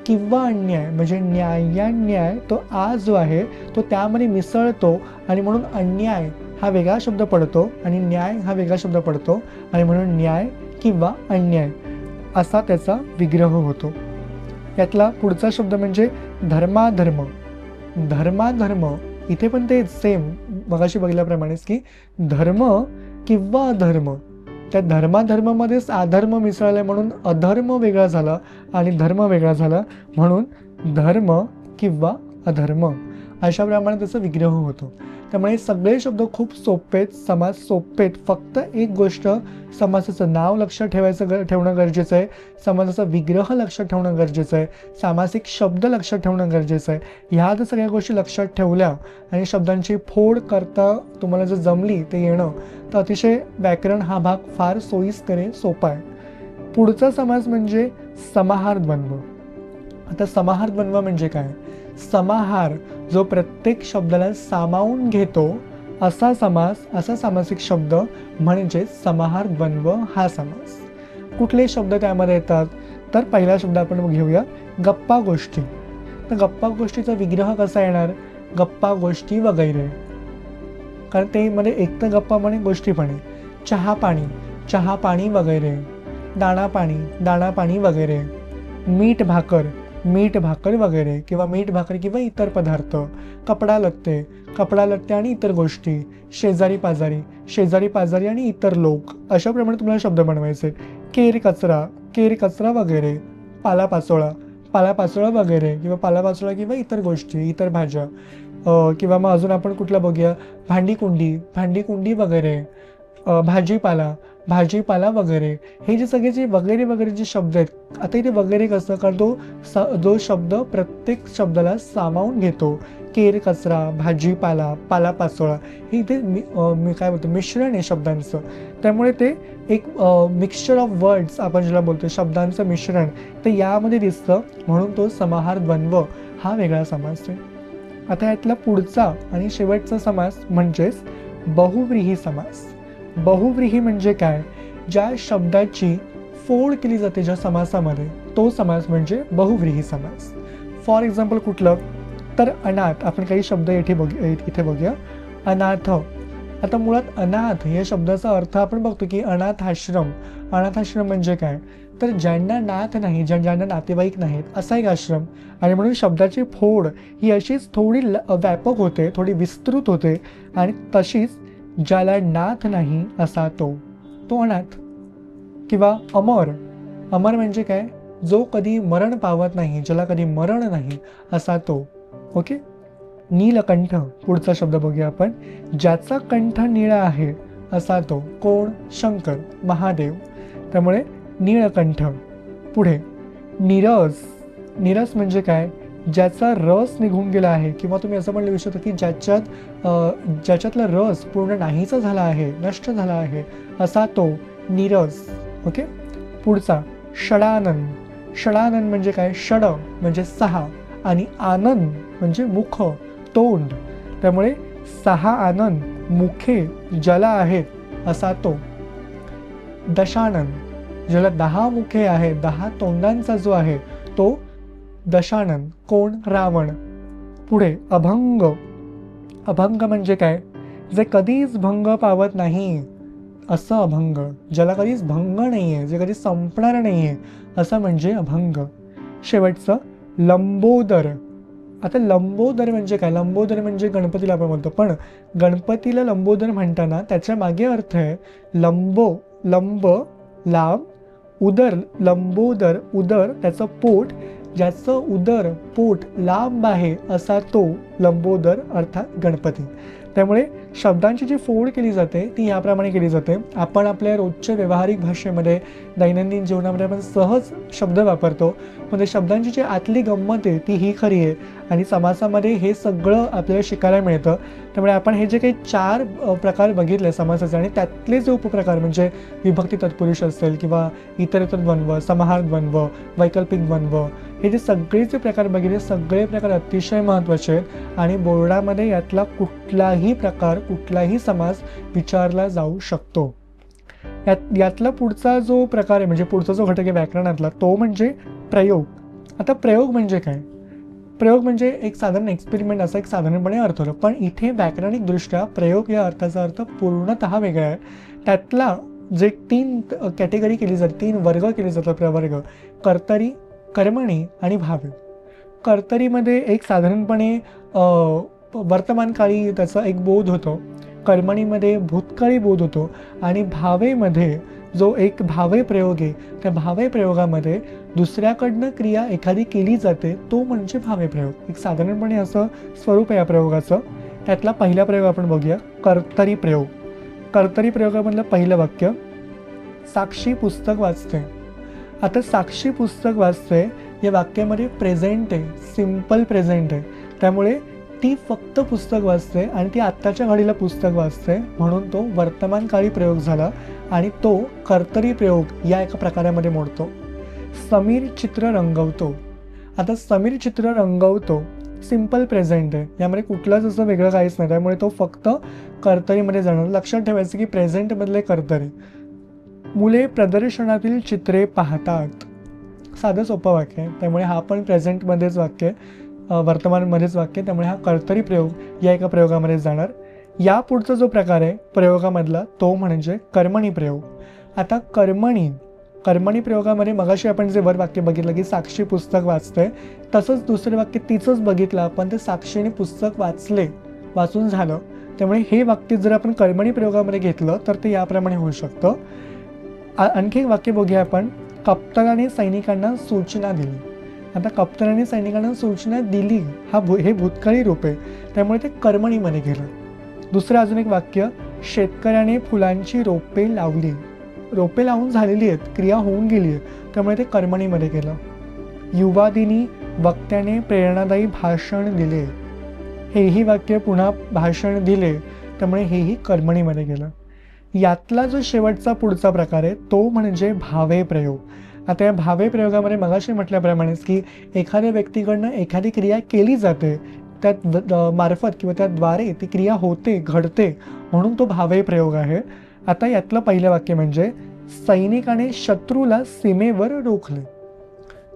किंवा अन्याय म्हणजे न्यायान्याय तो आ जो आहे तो त्यामध्ये मिसळतो आणि म्हणून अन्याय हा वेगळा शब्द पडतो आणि न्याय हा वेगळा शब्द पडतो आणि म्हणून न्याय किंवा अन्याय असा त्याचा विग्रह होतो. यातला पुढचा शब्द म्हणजे धर्माधर्म. धर्माधर्म, इथे पण ते सेम मगाशी बघितल्याप्रमाणेच की धर्म किंवा अधर्म, त्या धर्माधर्मामध्येच अधर्म मिसळले म्हणून अधर्म वेगळा झाला आणि धर्म वेगळा झाला, म्हणून धर्म किंवा अधर्म अशाप्रमाणे त्याचा विग्रह होतो. त्यामुळे सगळे शब्द खूप सोपे आहेत, समास सोपे आहेत. फक्त एक गोष्ट, समासाचं नाव लक्षात ठेवणं गरजेचं आहे, समासाचा विग्रह लक्षात ठेवणं गरजेचं आहे, सामासिक शब्द लक्षात ठेवणं गरजेचं आहे. ह्या जर सगळ्या गोष्टी लक्षात ठेवल्या आणि शब्दांची फोड करता तुम्हाला जर जमली ते येणं, तर अतिशय व्याकरण हा भाग फार सोयीस्कर आहे, सोपा आहे. पुढचा समास म्हणजे समाहार द्वंद्व. आता समाहार द्वंद्व म्हणजे काय? समाहार जो प्रत्येक शब्दाला सामावून घेतो असा समास, असा सामासिक शब्द म्हणजे समाहार द्वंद्व हा समास. कुठले शब्द त्यामध्ये येतात? तर पहिला शब्द आपण घेऊया, गप्पा गोष्टी. तर गप्पा गोष्टीचा विग्रह कसा येणार? गप्पा गोष्टी वगैरे, कारण ते मध्ये एक तर गप्पा पण गोष्टी पण आहे. चहा पाणी, चहा पाणी वगैरे. दाणा पाणी, दाणा पाणी वगैरे. मीठ भाकर, मीठ भाकर वगैरे, किंवा मीठ भाकर किंवा इतर पदार्थ. कपडा लत्ते, कपडा लत्ते आणि इतर गोष्टी. शेजारी पाजारी, शेजारी पाजारी आणि इतर लोक. अशाप्रमाणे तुम्हाला शब्द बनवायचे. केर कचरा, केर कचरा वगैरे. पालापाचोळा, पालापाचोळा वगैरे, किंवा पालापाचोळा किंवा इतर गोष्टी, इतर भाज्या. किंवा मग अजून आपण कुठला बघूया, भांडी कुंडी, भांडी कुंडी वगैरे. भाजीपाला, भाजीपाला वगैरे. हे जे सगळे जे वगैरे वगैरे जे शब्द आहेत, आता इथे वगैरे कसं, कारण जो शब्द प्रत्येक शब्दाला सामावून घेतो. केर कचरा, भाजीपाला, पालापाचोळा, हे इथे मी काय बोलतो, मिश्रण आहे शब्दांचं. त्यामुळे ते एक मिक्सचर ऑफ वर्ड्स आपण ज्याला बोलतो, शब्दांचं मिश्रण, ते यामध्ये दिसतं, म्हणून तो समाहार द्वंद्व हा वेगळा समास आहे. आता यातला पुढचा आणि शेवटचा समास म्हणजेच बहुव्रीही समास. बहुव्रीही म्हणजे काय? ज्या शब्दाची फोड केली जाते ज्या समासामध्ये, तो समास म्हणजे बहुव्रीही समास. फॉर एक्झाम्पल कुठलं? तर अनाथ. आपण काही शब्द इथे बघूया. अनाथ. आता मुळात अनाथ या शब्दाचा अर्थ आपण बघतो की अनाथ आश्रम. अनाथ आश्रम म्हणजे काय? तर ज्यांना नाथ नाही, ज्यांना नातेवाईक नाहीत असा एक आश्रम. आणि म्हणून शब्दाची फोड ही अशीच थोडी व्यापक होते, थोडी विस्तृत होते, आणि तशीच ज्याला नाथ नाही असा तो अनाथ. किंवा अमर. अमर म्हणजे काय? जो कधी मरण पावत नाही, ज्याला कधी मरण नाही असा तो. ओके. नीलकंठ. पुढचा शब्द बघूया आपण. ज्याचा कंठ निळा आहे असा तो. कोण? शंकर, महादेव. त्यामुळे नीलकंठ. पुढे नीरस. नीरस म्हणजे काय? ज्याचा रस निघून गेला आहे, किंवा तुम्ही असं पण लिहू शकता की ज्याच्यातला रस पूर्ण नाहीसा झाला आहे, नष्ट झाला आहे असा तो नीरस. ओके. पुढचा षडानन. षडानन म्हणजे काय? षड म्हणजे सहा आणि आनंद म्हणजे मुख, तोंड. त्यामुळे सहा आनंद मुखे ज्याला आहेत असा तो. दशानन. ज्याला 10 मुखे आहे, 10 तोंडांचा जो आहे तो दशानन. कोण? रावण. पुढे अभंग. अभंग म्हणजे काय? जे कधीच भंग पावत नाही असं अभंग. ज्याला कधीच भंग नाही आहे, जे कधी संपणार नाही आहे असं म्हणजे अभंग. शेवटचं लंबोदर. आता लंबोदर म्हणजे काय? लंबोदर म्हणजे गणपतीला आपण बोलतो, पण गणपतीला लंबोदर म्हणताना त्याच्या मागे अर्थ आहे लंब लांब, उदर. लंबोदर उदर, त्याचं पोट, ज्याचं उदर पोट लांब आहे असा तो लंबोदर अर्थात गणपती. त्यामुळे शब्दांची जी फोड केली जाते ती याप्रमाणे केली जाते. आपण आपल्या रोजच्या व्यावहारिक भाषेमध्ये, दैनंदिन जीवनामध्ये आपण सहज शब्द वापरतो, पण शब्दांची जी आतली गंमत आहे ती ही खरी आहे, आणि समासामध्ये हे सगळं आपल्याला शिकायला मिळतं. त्यामुळे आपण हे जे काही 4 प्रकार बघितले समासाचे, आणि त्यातले जे उपप्रकार म्हणजे विभक्ती तत्पुरुष असेल, किंवा इतर द्वंद्व, समाहार द्वंद्व, वैकल्पिक द्वंद्व, हे जे सगळे जे प्रकार बघितले, सगळे प्रकार अतिशय महत्त्वाचे आहेत, आणि बोर्डामध्ये यातला कुठलाही प्रकार, कुठलाही समास विचारला जाऊ शकतो. यातला पुढचा जो प्रकार आहे, म्हणजे पुढचा जो घटक आहे व्याकरणातला, तो म्हणजे प्रयोग. आता प्रयोग म्हणजे काय? प्रयोग म्हणजे एक साधारण एक्सपेरिमेंट असा एक साधारणपणे अर्थ होतो, पण इथे व्याकरणिक दृष्ट्या प्रयोग या अर्थाचा अर्थ पूर्णतः वेगळा आहे. त्यातला जे 3 कॅटेगरी केली जाते, 3 वर्ग केले जातात, प्रवर्ग: कर्तरी, कर्मणी आणि भावे. कर्तरीमध्ये एक साधारणपणे वर्तमानकाळी त्याचा एक बोध होतो, कर्मणीमध्ये भूतकाळी बोध होतो आणि भावेमध्ये जो एक भावे प्रयोग आहे, त्या भावे प्रयोगामध्ये दुसऱ्याकडनं क्रिया एखादी केली जाते, तो म्हणजे भावे प्रयोग. एक साधारणपणे असं स्वरूप आहे या प्रयोगाचं. त्यातला पहिला प्रयोग आपण बघूया, कर्तरी प्रयोग. कर्तरी प्रयोगामधलं पहिलं वाक्य, साक्षी पुस्तक वाचते. आता साक्षी पुस्तक वाचते या वाक्यामध्ये प्रेझेंट आहे, सिम्पल प्रेझेंट आहे, त्यामुळे ती फक्त पुस्तक वाचते आणि ती आत्ताच्या घडीला पुस्तक वाचते, म्हणून तो वर्तमानकाळी प्रयोग झाला आणि तो कर्तरी प्रयोग या एका प्रकारामध्ये मोडतो. समीर चित्र रंगवतो. आता समीर चित्र रंगवतो सिम्पल प्रेझेंट आहे, यामध्ये कुठलंच असं वेगळं काहीच नाही, त्यामुळे तो फक्त कर्तरीमध्ये जाणार. लक्षात ठेवायचं की प्रेझेंटमधले कर्तरी. मुले प्रदर्शनातील चित्रे पाहतात. साधं सोपं वाक्य आहे, त्यामुळे हा पण प्रेझेंटमध्येच वाक्य आहे, वर्तमानमध्येच वाक्य, त्यामुळे हा कर्तरी प्रयोग या एका प्रयोगामध्ये जाणार. या पुढचा जो प्रकार आहे प्रयोगामधला तो म्हणजे कर्मणी प्रयोग. आता कर्मणी प्रयोगामध्ये मगाशी आपण जे वर वाक्य बघितलं की साक्षी पुस्तक वाचते, तसंच दुसरं वाक्य तिचंच बघितलं आपण, ते साक्षीने पुस्तक वाचून झालं, त्यामुळे हे वाक्य जर आपण कर्मणी प्रयोगामध्ये घेतलं तर ते याप्रमाणे होऊ शकतं. आणखी एक वाक्य बघूया आपण, कप्तानाने सैनिकांना सूचना दिली. आता कप्तानाने सैनिकांना सूचना दिली हे भूतकाळी रूप आहे, त्यामुळे ते कर्मणीमध्ये गेलं. दुसरं अजून एक वाक्य, शेतकऱ्याने फुलांची रोपे लावली. रोपे लावून झालेली आहेत, क्रिया होऊन गेली आहे, त्यामुळे ते कर्मणीमध्ये गेलं. युवादिनी वक्त्याने प्रेरणादायी भाषण दिले. हेही वाक्य पुन्हा भाषण दिले, त्यामुळे हेही कर्मणीमध्ये गेलं. यातला जो शेवटचा पुढचा प्रकार आहे तो म्हणजे भावे प्रयोग. आता या भावे प्रयोगामध्ये मगाशी म्हटल्याप्रमाणेच की एखाद्या व्यक्तीकडनं एखादी क्रिया केली जाते, त्यात मार्फत किंवा त्याद्वारे ती क्रिया होते, घडते, म्हणून तो भावे प्रयोग आहे. आता यातलं पहिलं वाक्य म्हणजे, सैनिकाने शत्रूला सीमेवर रोखले.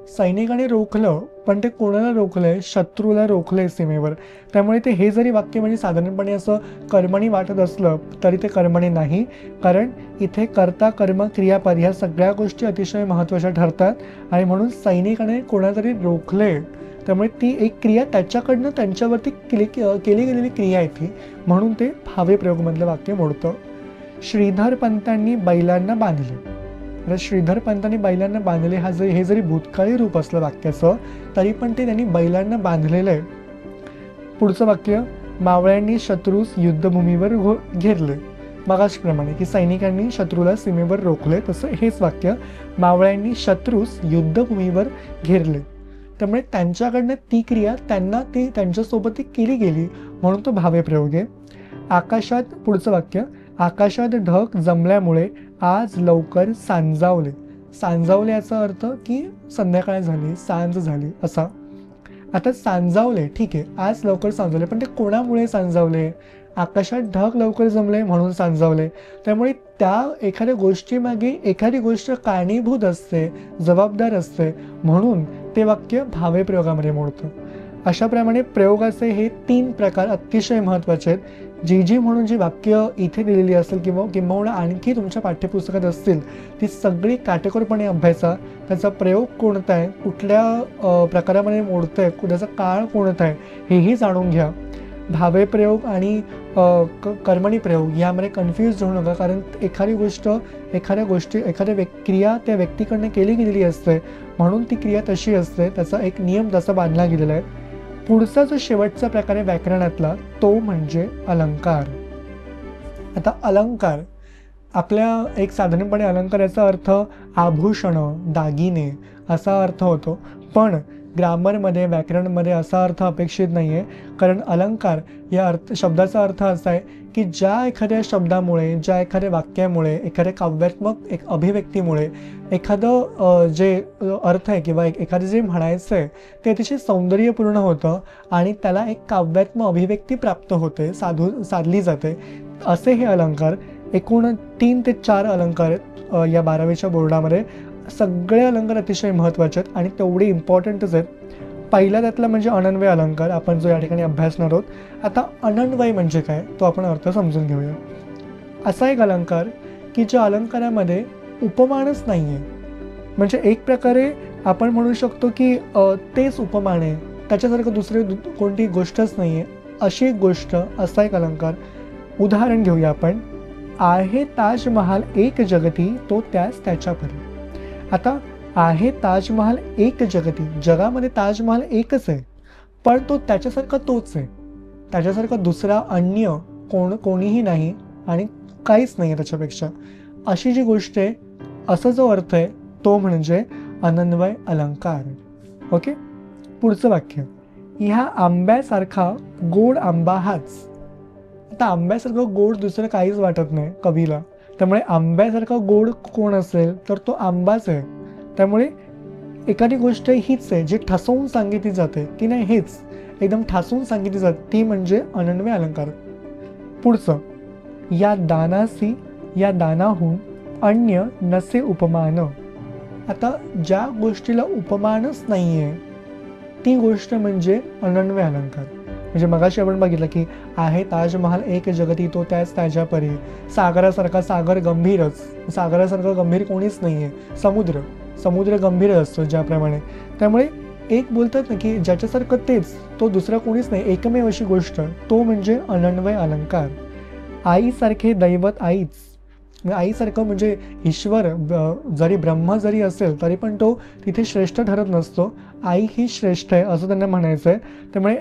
सैनिकाने रोखलं, पण ते कोणाला रोखलंय? शत्रूला रोखलंय सीमेवर, त्यामुळे ते हे जरी वाक्य म्हणजे साधारणपणे असं कर्मणी वाटत असलं तरी ते कर्मणी नाही, कारण इथे कर्ता कर्म क्रियापद ह्या सगळ्या गोष्टी अतिशय महत्त्वाच्या ठरतात आणि म्हणून सैनिकाने कोणाला तरी रोखले, त्यामुळे ती एक क्रिया त्याच्याकडनं त्यांच्यावरती केली गेलेली क्रिया आहे ती, म्हणून ते भावे प्रयोगमधलं वाक्य मोडतं. श्रीधर पंतांनी बैलांना बांधले. आता श्रीधर पंतांनी बैलांना बांधले हे जरी भूतकाळी रूप असलं वाक्याचं, तरी पण ते त्यांनी बैलांना बांधलेलं आहे. पुढचं वाक्य, मावळ्यांनी शत्रूस युद्धभूमीवर घेरले. मगाशप्रमाणे की सैनिकांनी शत्रूला सीमेवर रोखले, तसं हेच वाक्य, मावळ्यांनी शत्रूस युद्धभूमीवर घेरले, त्यामुळे त्यांच्याकडनं ती क्रिया त्यांच्यासोबत ती केली गेली, म्हणून तो भावे प्रयोग आहे. आकाशात पुढचं वाक्य, आकाशात ढग जमल्यामुळे आज लवकर सांजावले. सांजावले याचा अर्थ की संध्याकाळ झाली, सांज झाली असा. आता सांजावले ठीक आहे, आज लवकर सांजावले, पण ते कोणामुळे सांजावले? आकाशात ढग लवकर जमले म्हणून सांजावले, त्यामुळे त्या एखाद्या गोष्टीमागे एखादी गोष्ट कारणीभूत असते, जबाबदार असते, म्हणून ते वाक्य भावे प्रयोगामध्ये मोडतं. अशाप्रमाणे प्रयोगाचे हे 3 प्रकार अतिशय महत्त्वाचे आहेत. जी म्हणून जी वाक्य इथे दिलेली असेल किंवा आणखी तुमच्या पाठ्यपुस्तकात असतील, ती सगळी काटेकोरपणे अभ्यासा. त्याचा प्रयोग कोणता आहे, कुठल्या प्रकारामध्ये मोडतंय, त्याचा काळ कोणता आहे, हेही जाणून घ्या. भावे प्रयोग आणि कर्मणी प्रयोग यामध्ये कन्फ्यूज होऊ नका, कारण एखाद्या क्रिया त्या व्यक्तीकडनं केली गेलेली असते, म्हणून ती क्रिया तशी असते, त्याचा एक नियम तसा बांधला गेलेला आहे. पुढचा जो शेवटचा प्रकार आहे व्याकरणातला तो म्हणजे अलंकार. आता अलंकार आपल्या एक साधारणपणे अलंकार याचा अर्थ आभूषण, दागिने असा अर्थ होतो, पण ग्रामरमध्ये व्याकरणमध्ये असा अर्थ अपेक्षित नाही आहे, कारण अलंकार या शब्दाचा अर्थ असा आहे की ज्या एखाद्या शब्दामुळे, ज्या एखाद्या वाक्यामुळे, एखाद्या काव्यात्मक एक अभिव्यक्तीमुळे एखादं जे अर्थ आहे किंवा एखादं जे म्हणायचं आहे ते अतिशय सौंदर्यपूर्ण होतं आणि त्याला एक काव्यात्मक अभिव्यक्ती प्राप्त होते, साधली जाते, असे हे अलंकार. एकूण 3 ते 4 अलंकार आहेत या 12वीच्या बोर्डामध्ये. सगळे अलंकार अतिशय महत्त्वाचे आहेत आणि तेवढे इम्पॉर्टंटच आहेत. पहिला त्यातला म्हणजे अनन्वय अलंकार, आपण जो या ठिकाणी अभ्यासणार आहोत. आता अनन्वय म्हणजे काय तो आपण अर्थ समजून घेऊया. असा एक अलंकार की ज्या अलंकारामध्ये उपमानच नाही आहे, म्हणजे एक प्रकारे आपण म्हणू शकतो की तेच उपमान आहे, त्याच्यासारखं कोणती गोष्टच नाही आहे अशी एक गोष्ट, असा एक अलंकार. उदाहरण घेऊया आपण. आहे ताजमहाल एक जगती, तो त्याच त्याच्या परी. आता आहे ताजमहाल एक जगती, जगामध्ये ताजमहाल एकच आहे, पण तो त्याच्यासारखा तोच आहे, त्याच्यासारखा दुसरा अन्य कोणीही नाही आणि काहीच नाही आहे त्याच्यापेक्षा. अशी जी गोष्ट आहे, असा जो अर्थ आहे तो म्हणजे अनन्वय अलंकार. ओके. पुढचं वाक्य. ह्या आंब्यासारखा गोड आंबा हाच. आता आंब्यासारखं गोड दुसरं काहीच वाटत नाही कवीला, त्यामुळे आंब्यासारखा गोड कोण असेल तर तो आंबाच आहे. त्यामुळे एखादी गोष्ट हीच आहे जी ठसवून सांगितली जाते की नाही, हेच एकदम ठासून सांगितली जाते, ती म्हणजे अनन्वय अलंकार. पुढचं. या दानासी, या दानाहून अन्य नसे उपमान. आता ज्या गोष्टीला उपमानच नाहीये ती गोष्ट म्हणजे अनन्वय अलंकार. म्हणजे मगाशी आपण बघितलं की आहे ताजमहाल एक जगती, तो त्याच त्याच्या परी. सागरासारखा सागर गंभीरच, सागरासारखं गंभीर कोणीच नाहीये. समुद्र गंभीर असतो ज्याप्रमाणे. त्यामुळे एक बोलतात ना की ज्याच्यासारखं तेच, तो दुसरा कोणीच नाही, एकमेव अशी गोष्ट, तो म्हणजे अनन्वय अलंकार. आईसारखे दैवत आईच. आईसारखं म्हणजे ईश्वर जरी ब्रह्म जरी असेल तरी पण तो तिथे श्रेष्ठ ठरत नसतो. आई ही श्रेष्ठ आहे असं त्यांना म्हणायचं आहे. त्यामुळे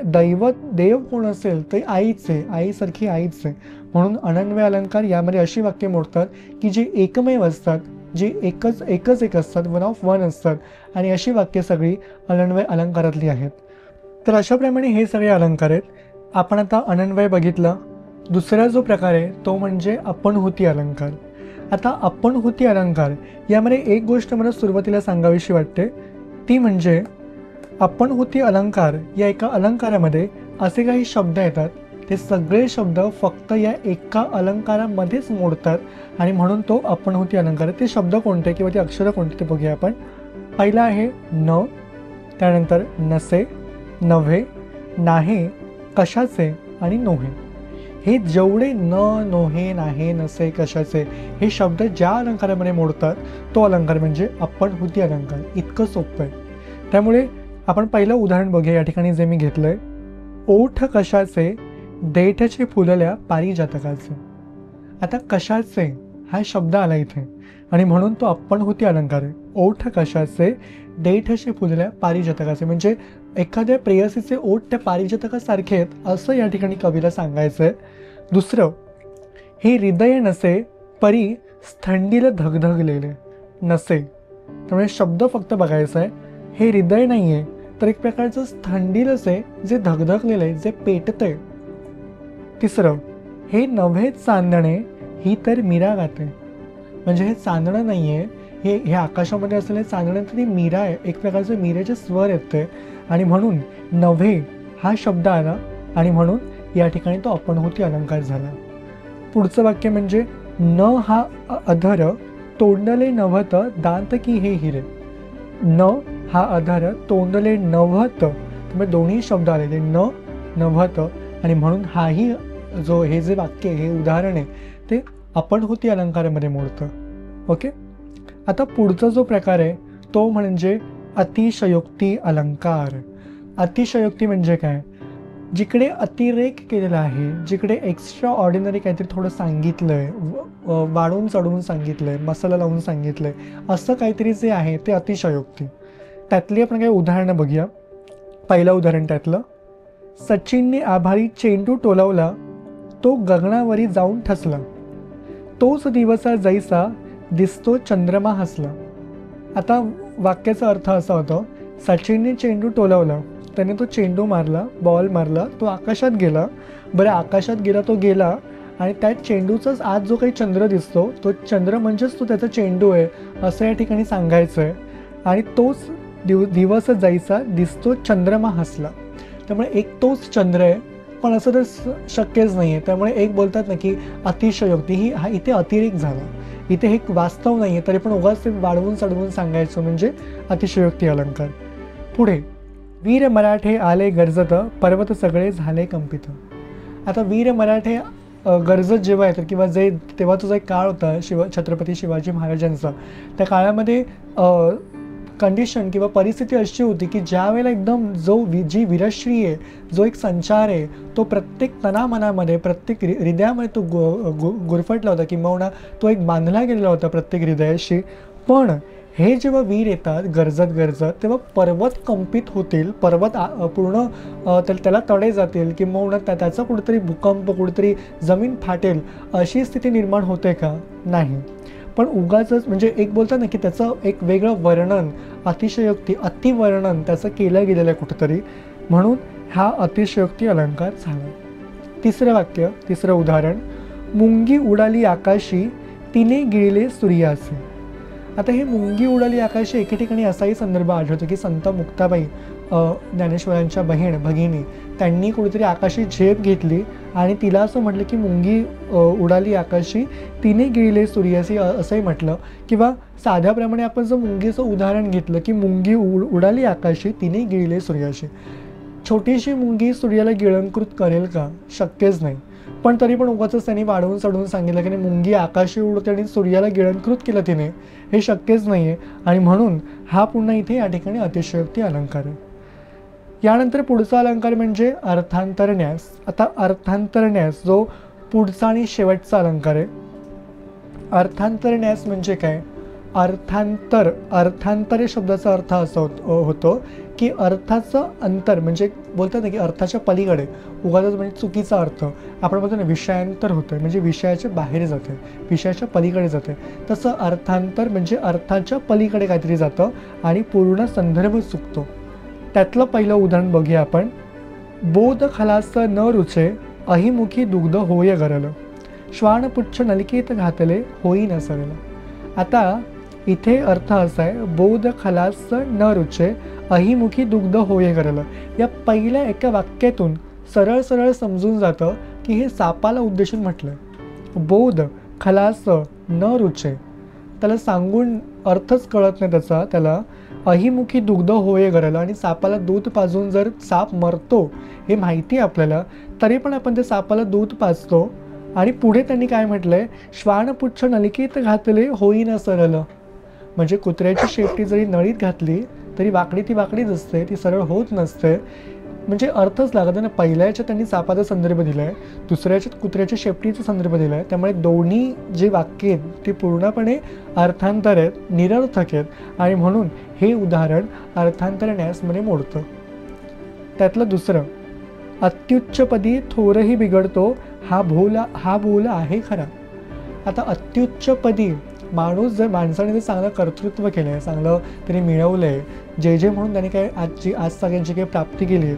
देव कोण असेल ते आईच आहे, आईसारखी आईच आहे. म्हणून अनन्वय अलंकार यामध्ये अशी वाक्य मोडतात की जे एकमेव असतात, जे एकच एक असतात, वन ऑफ वन असतात, आणि अशी वाक्य सगळी अनन्वय अलंकारातली आहेत. तर अशाप्रमाणे हे सगळे अलंकार आहेत. आपण आता अनन्वय बघितलं. दुसरा जो प्रकार आहे तो म्हणजे आपणहूती अलंकार. आता आपणहूती अलंकार यामध्ये एक गोष्ट मला सुरुवातीला सांगावीशी वाटते, ती म्हणजे आपणहूती अलंकार या एका अलंकारामध्ये असे काही शब्द येतात, ते सगळे शब्द फक्त या एका अलंकारामध्येच मोडतात आणि म्हणून तो आपणहूती अलंकार आहे. ते शब्द कोणते किंवा ती अक्षरं कोणते ते बघूया आपण. पहिला आहे न, त्यानंतर नसे, नव्हे, नाहे, कशाचे आणि नोहे. हे जेवढे न, नोहे, नाहे, नसे, कशाचे हे शब्द ज्या अलंकारामध्ये मोडतात तो अलंकार म्हणजे आपणहूती अलंकार. इतकं सोपं आहे. त्यामुळे आपण पहिलं उदाहरण बघूया या ठिकाणी जे मी घेतलंय. ओठ कशाचे, देठचे फुलल्या पारिजातकाचे. आता कशाचे हा शब्द आला इथे आणि म्हणून तो आपणहूती अलंकार आहे. ओठ कशाचे, देठचे फुलल्या पारिजातकाचे, म्हणजे एखाद्या प्रेयसीचे ओठ त्या पारिजातकासारखे आहेत असं या ठिकाणी कवीला सांगायचं आहे. दुसरं. हे हृदय नसे, परी थंडीला धगधगलेले. नसे, त्यामुळे शब्द फक्त बघायचा आहे. हे हृदय नाही आहे तर एक प्रकारचं थंडीलच आहे, जे धगधगलेलं आहे, जे पेटतंय. तिसरं. हे नव्हे चांदणे, ही तर मीरा गाते. म्हणजे हे चांदणं नाही आहे, हे आकाशामध्ये असलेले चांदणं तरी मीरा आहे, एक प्रकारचे मीरेचे स्वर येते आणि म्हणून नव्हे हा शब्द आला आणि म्हणून या ठिकाणी तो आपणहूती अलंकार झाला. पुढचं वाक्य म्हणजे न हा अधर, तोंडले नव्हत दांत की हे हिरे. न हा अधर, तोंडले नव्हत, त्यामुळे दोन्ही शब्द आलेले, न, नव्हत, आणि म्हणून हाही हे जे वाक्य, हे उदाहरण आहे ते आपणहूती अलंकारामध्ये मोडतं. ओके. आता पुढचा जो प्रकार आहे तो म्हणजे अतिशयोक्ती अलंकार. अतिशयोक्ती म्हणजे काय? जिकडे अतिरेक केलेला आहे, जिकडे एक्स्ट्रा ऑर्डिनरी काहीतरी थोडं सांगितलंय, वाढवून चढवून सांगितलंय, मसाला लावून सांगितलंय, असं काहीतरी जे आहे ते अतिशयोक्ती. त्यातली आपण काही उदाहरणं बघूया. पहिलं उदाहरण त्यातलं. सचिनने आभारी चेंडू टोलावला, तो गगनावरी जाऊन ठसला. तोच दिवसा जैसा दिसतो चंद्रमा हसला. आता वाक्याचा अर्थ असा होतो, सचिनने चेंडू टोलावला, त्याने तो चेंडू मारला, बॉल मारला, तो आकाशात गेला. बरं, आकाशात गेला तो गेला आणि त्या चेंडूचाच आज जो काही चंद्र दिसतो तो चंद्र म्हणजेच तो त्याचा चेंडू आहे असं या ठिकाणी सांगायचं आहे. आणि तोच दिवस जैसा दिसतो चंद्रमा हसला. त्यामुळे एक तोच चंद्र आहे, पण असं तर शक्यच नाही आहे. त्यामुळे एक बोलतात ना की अतिशयोक्ती, हा इथे अतिरेक झाला, इथे हे वास्तव नाही आहे तरी पण उगाच ते वाढवून चढवून सांगायचं म्हणजे अतिशयोक्ती अलंकार. पुढे. वीर मराठे आले गरजत, पर्वत सगळे झाले कंपित. आता वीर मराठे गरजत जेव्हा येतात किंवा जे तेव्हाचा जो एक काळ होता छत्रपती शिवाजी महाराजांचा, त्या काळामध्ये कंडिशन किंवा परिस्थिती अशी होती की ज्या वेळेला एकदम जी वीरश्री आहे, जो एक संचार आहे, तो प्रत्येक तनामनामध्ये, प्रत्येक हृदयामध्ये तो गुरफटला होता, किंबहुना तो एक बांधला गेलेला होता प्रत्येक हृदयाशी. पण हे जेव्हा वीर येतात गरजत गरजत, तेव्हा पर्वत कंपित होतील, पर्वत पूर्ण त्याला तडे जातील, किंबहुना त्याचा कुठेतरी भूकंप, कुठेतरी जमीन फाटेल अशी स्थिती निर्माण होते का? नाही. पण उगाचच म्हणजे एक बोलतात ना की त्याचं एक वेगळं वर्णन, अतिशयोक्ती, अतिवर्णन त्याचं केलं गेलेलं आहे कुठेतरी, म्हणून हा अतिशयोक्ती अलंकार झाला. तिसरं वाक्य, तिसरं उदाहरण, मुंगी उडाली आकाशी तिने गिळले सूर्यासे. आता हे मुंगी उडाली आकाशी एके ठिकाणी असाही संदर्भ आढळतो की संत मुक्ताबाई, ज्ञानेश्वरांच्या भगिनी, त्यांनी कुठेतरी आकाशी झेप घेतली आणि तिला असं म्हटलं की मुंगी उडाली आकाशी तिने गिळले सूर्यासी असंही म्हटलं. किंवा साध्याप्रमाणे आपण जर मुंगीचं उदाहरण घेतलं की मुंगी उडाली आकाशी तिने गिळले सूर्याशी, छोटीशी मुंगी सूर्याला गिळंकृत करेल का? शक्यच नाही. पण तरी पण उगाचच त्यांनी वाढवून चढवून सांगितलं की मुंगी आकाशी उडते आणि सूर्याला गिळंकृत केलं तिने, हे शक्यच नाही आहे. आणि म्हणून हा पुन्हा इथे या ठिकाणी अतिशयोक्ती अलंकार आहे. यानंतर पुढचा अलंकार म्हणजे अर्थांतरन्यास. आता अर्थांतरन्यास जो पुढचा आणि शेवटचा अलंकार आहे. अर्थांतरन्यास म्हणजे काय? अर्थांतर, अर्थांतर या शब्दाचा अर्थ असा होतो की अर्थाचं अंतर, म्हणजे बोलतात ना की अर्थाच्या पलीकडे, उगाच म्हणजे चुकीचा अर्थ आपण बोलतो ना विषयांतर होतं, म्हणजे विषयाच्या बाहेर जाते, विषयाच्या पलीकडे जाते. तसं अर्थांतर म्हणजे अर्थाच्या पलीकडे काहीतरी जातं आणि पूर्ण संदर्भ चुकतो. त्यातलं पहिलं उदाहरण बघूया आपण. बोध खलास न रुचे अहिमुखी दुग्ध होय गरल, श्वानपुच्छ नलिकेत घातले होई न सरल. आता इथे अर्थ असा आहे, बोध खलास न रुचे अहिमुखी दुग्ध होय गरल. या पहिल्या एका वाक्यातून सरळ सरळ समजून जातं की हे सापाला उद्देशून म्हटलं. बोध खलास न रुचे, त्याला सांगून अर्थच कळत नाही त्याचा, त्याला अहिमुखी दुग्ध होय गरल, आणि सापाला दूध पाजून जर साप मरतो हे माहिती आपल्याला, तरी पण आपण त्या सापाला दूध पाजतो. आणि पुढे त्यांनी काय म्हटलंय, श्वानपुच्छ नलिकेत घातले होई न सरल, म्हणजे कुत्र्याची शेपटी जरी नळीत घातली तरी वाकडी ती वाकडीच असते, ती सरळ होत नसते. म्हणजे अर्थच लागत ना. पहिल्याच्या त्यांनी सापाचा संदर्भ दिलाय, दुसऱ्याच्या कुत्र्याच्या शेपटीचा संदर्भ दिलाय, त्यामुळे दोन्ही जे वाक्य आहेत ते पूर्णपणे अर्थांतर आहेत, निरर्थक आहेत, आणि म्हणून हे उदाहरण अर्थांतरन्यासमध्ये मोडतं. त्यातलं दुसरं, अत्युच्चपदी थोरही बिघडतो हा बोल आहे खरा. आता अत्युच्चपदी माणूस जर, माणसाने जर चांगलं कर्तृत्व केलं आहे, चांगलं त्याने मिळवलं आहे, जे म्हणून त्याने काय आज सगळ्यांची काही प्राप्ती केली आहे,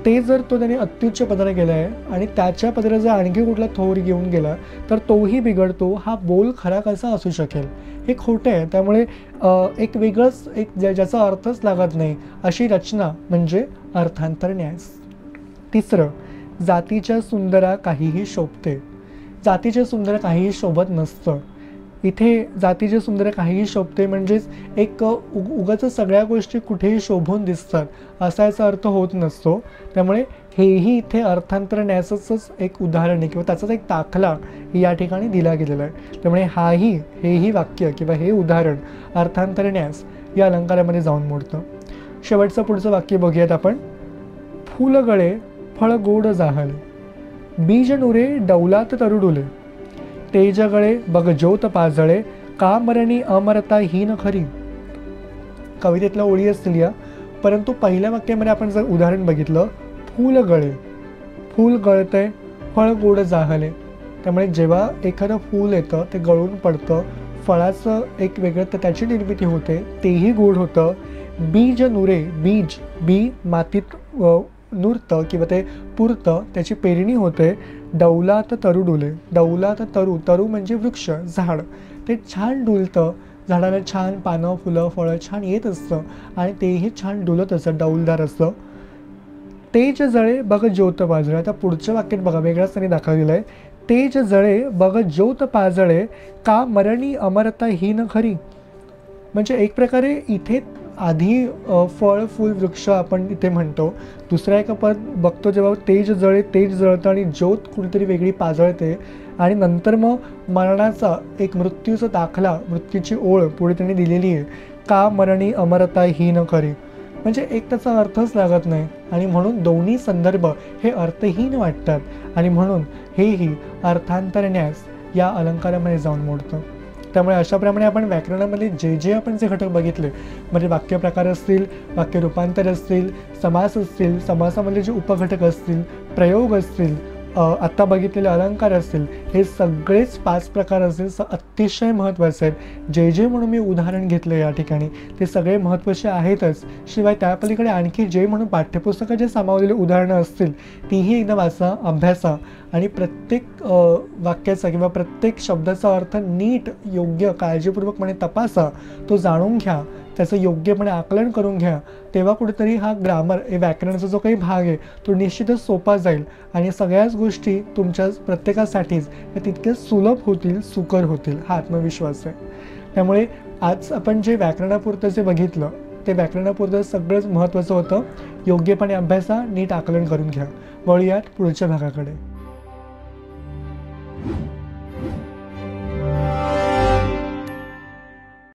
ते जर तो त्याने अत्युच्च पदाने केलं आहे आणि त्याच्या पदाला जर आणखी कुठला थोर घेऊन गेला तर तोही बिघडतो, हा बोल खरा कसा असू शकेल, हे खोटं आहे. त्यामुळे एक वेगळंच, एक ज्याचा अर्थच लागत नाही अशी रचना म्हणजे अर्थांतरन्यास. तिसरं, जातीच्या सुंदरा काहीही शोभते. जातीचे सुंदर काहीही शोभत नसतं. इथे जातीचे सुंदर काहीही शोभते म्हणजेच एक उगाच सगळ्या गोष्टी कुठेही शोभून दिसतात असा याचा अर्थ होत नसतो. त्यामुळे हेही इथे अर्थांतरन्यासच एक उदाहरण आहे किंवा त्याचाच एक दाखला या ठिकाणी दिला गेलेला आहे. त्यामुळे हेही वाक्य किंवा हे उदाहरण अर्थांतरन्यास या अलंकारामध्ये जाऊन मोडतं. शेवटचं पुढचं वाक्य बघूयात आपण. फूल गळे फळ गोड जाहले, बीज नुरे डौलात तरुडुले, तेज गळे बघ ज्योत पाजळे, का मरणी अमरता हीन खरी. कवितेतल्या ओळी असतील या, परंतु पहिल्या वाक्यामध्ये आपण जर उदाहरण बघितलं, फूल गळे, फूल गळतंय, फळ गोड जाहले. त्यामुळे जेव्हा एखादं फूल येतं ते गळून पडतं, फळाचं एक वेगळं त्याची निर्मिती होते, तेही गोड होतं. बीज नुरे, बी मातीत नुरतं किंवा ते पुरतं, त्याची पेरणी होते. डौलात तरू डुले, डौलात तरू म्हणजे वृक्ष, झाड, ते छान डुलतं, झाडाला छान पानं फुलं फळं छान येत असतं आणि तेही छान डुलत असतं, डौलदार असतं. तेज जळे बघ ज्योत पाजळे. आता पुढच्या वाक्यात बघा वेगळाच त्यांनी दाखवलेलं आहे. तेज जळे बघ ज्योत पाजळे, का मरणी अमरता हीन खरी. म्हणजे एक प्रकारे इथे आधी फळ फूल वृक्ष आपण इथे म्हणतो, दुसऱ्या एका पद बघतो जेव्हा तेज जळे तेज जळतं आणि ज्योत कुठेतरी वेगळी पाजळते आणि नंतर मग मरणाचा एक मृत्यूचा दाखला, मृत्यूची ओळ पुढे त्यांनी दिलेली आहे, का मरणी अमरता ही न खरी. म्हणजे एक त्याचा अर्थच लागत नाही आणि म्हणून दोन्ही संदर्भ हे अर्थहीन वाटतात आणि म्हणून हेही अर्थांतरण्यास या अलंकारामध्ये जाऊन मोडतं. त्यामुळे अशाप्रमाणे आपण व्याकरणामध्ये जे आपण जे घटक बघितले, म्हणजे वाक्यप्रकार असतील, वाक्य रूपांतर असतील, समास असतील, समासामधले जे उपघटक असतील, प्रयोग असतील, आत्ता बघितलेले अलंकार असतील, हे सगळेच 5 प्रकार असतील अतिशय महत्त्वाचे आहेत. जे म्हणून मी उदाहरण घेतलं या ठिकाणी ते सगळे महत्त्वाचे आहेतच. शिवाय त्या पलीकडे आणखी जे म्हणून पाठ्यपुस्तकात जे सामावलेले उदाहरणं असतील तीही एकदा वाचा, अभ्यासा आणि प्रत्येक वाक्याचा किंवा प्रत्येक शब्दाचा अर्थ नीट योग्य काळजीपूर्वकपणे तपासा, तो जाणून घ्या, त्याचं योग्यपणे आकलन करून घ्या. तेव्हा कुठेतरी हा ग्रामर हे व्याकरणाचा जो काही भाग आहे तो निश्चितच सोपा जाईल आणि सगळ्याच गोष्टी तुमच्या प्रत्येकासाठीच तितकेच सुलभ होतील, सुकर होतील, हा आत्मविश्वास आहे. त्यामुळे आज आपण जे व्याकरणापुरतं जे बघितलं ते व्याकरणापुरतं सगळंच महत्त्वाचं होतं. योग्यपणे अभ्यासा, नीट आकलन करून घ्या. वळूयात पुढच्या भागाकडे.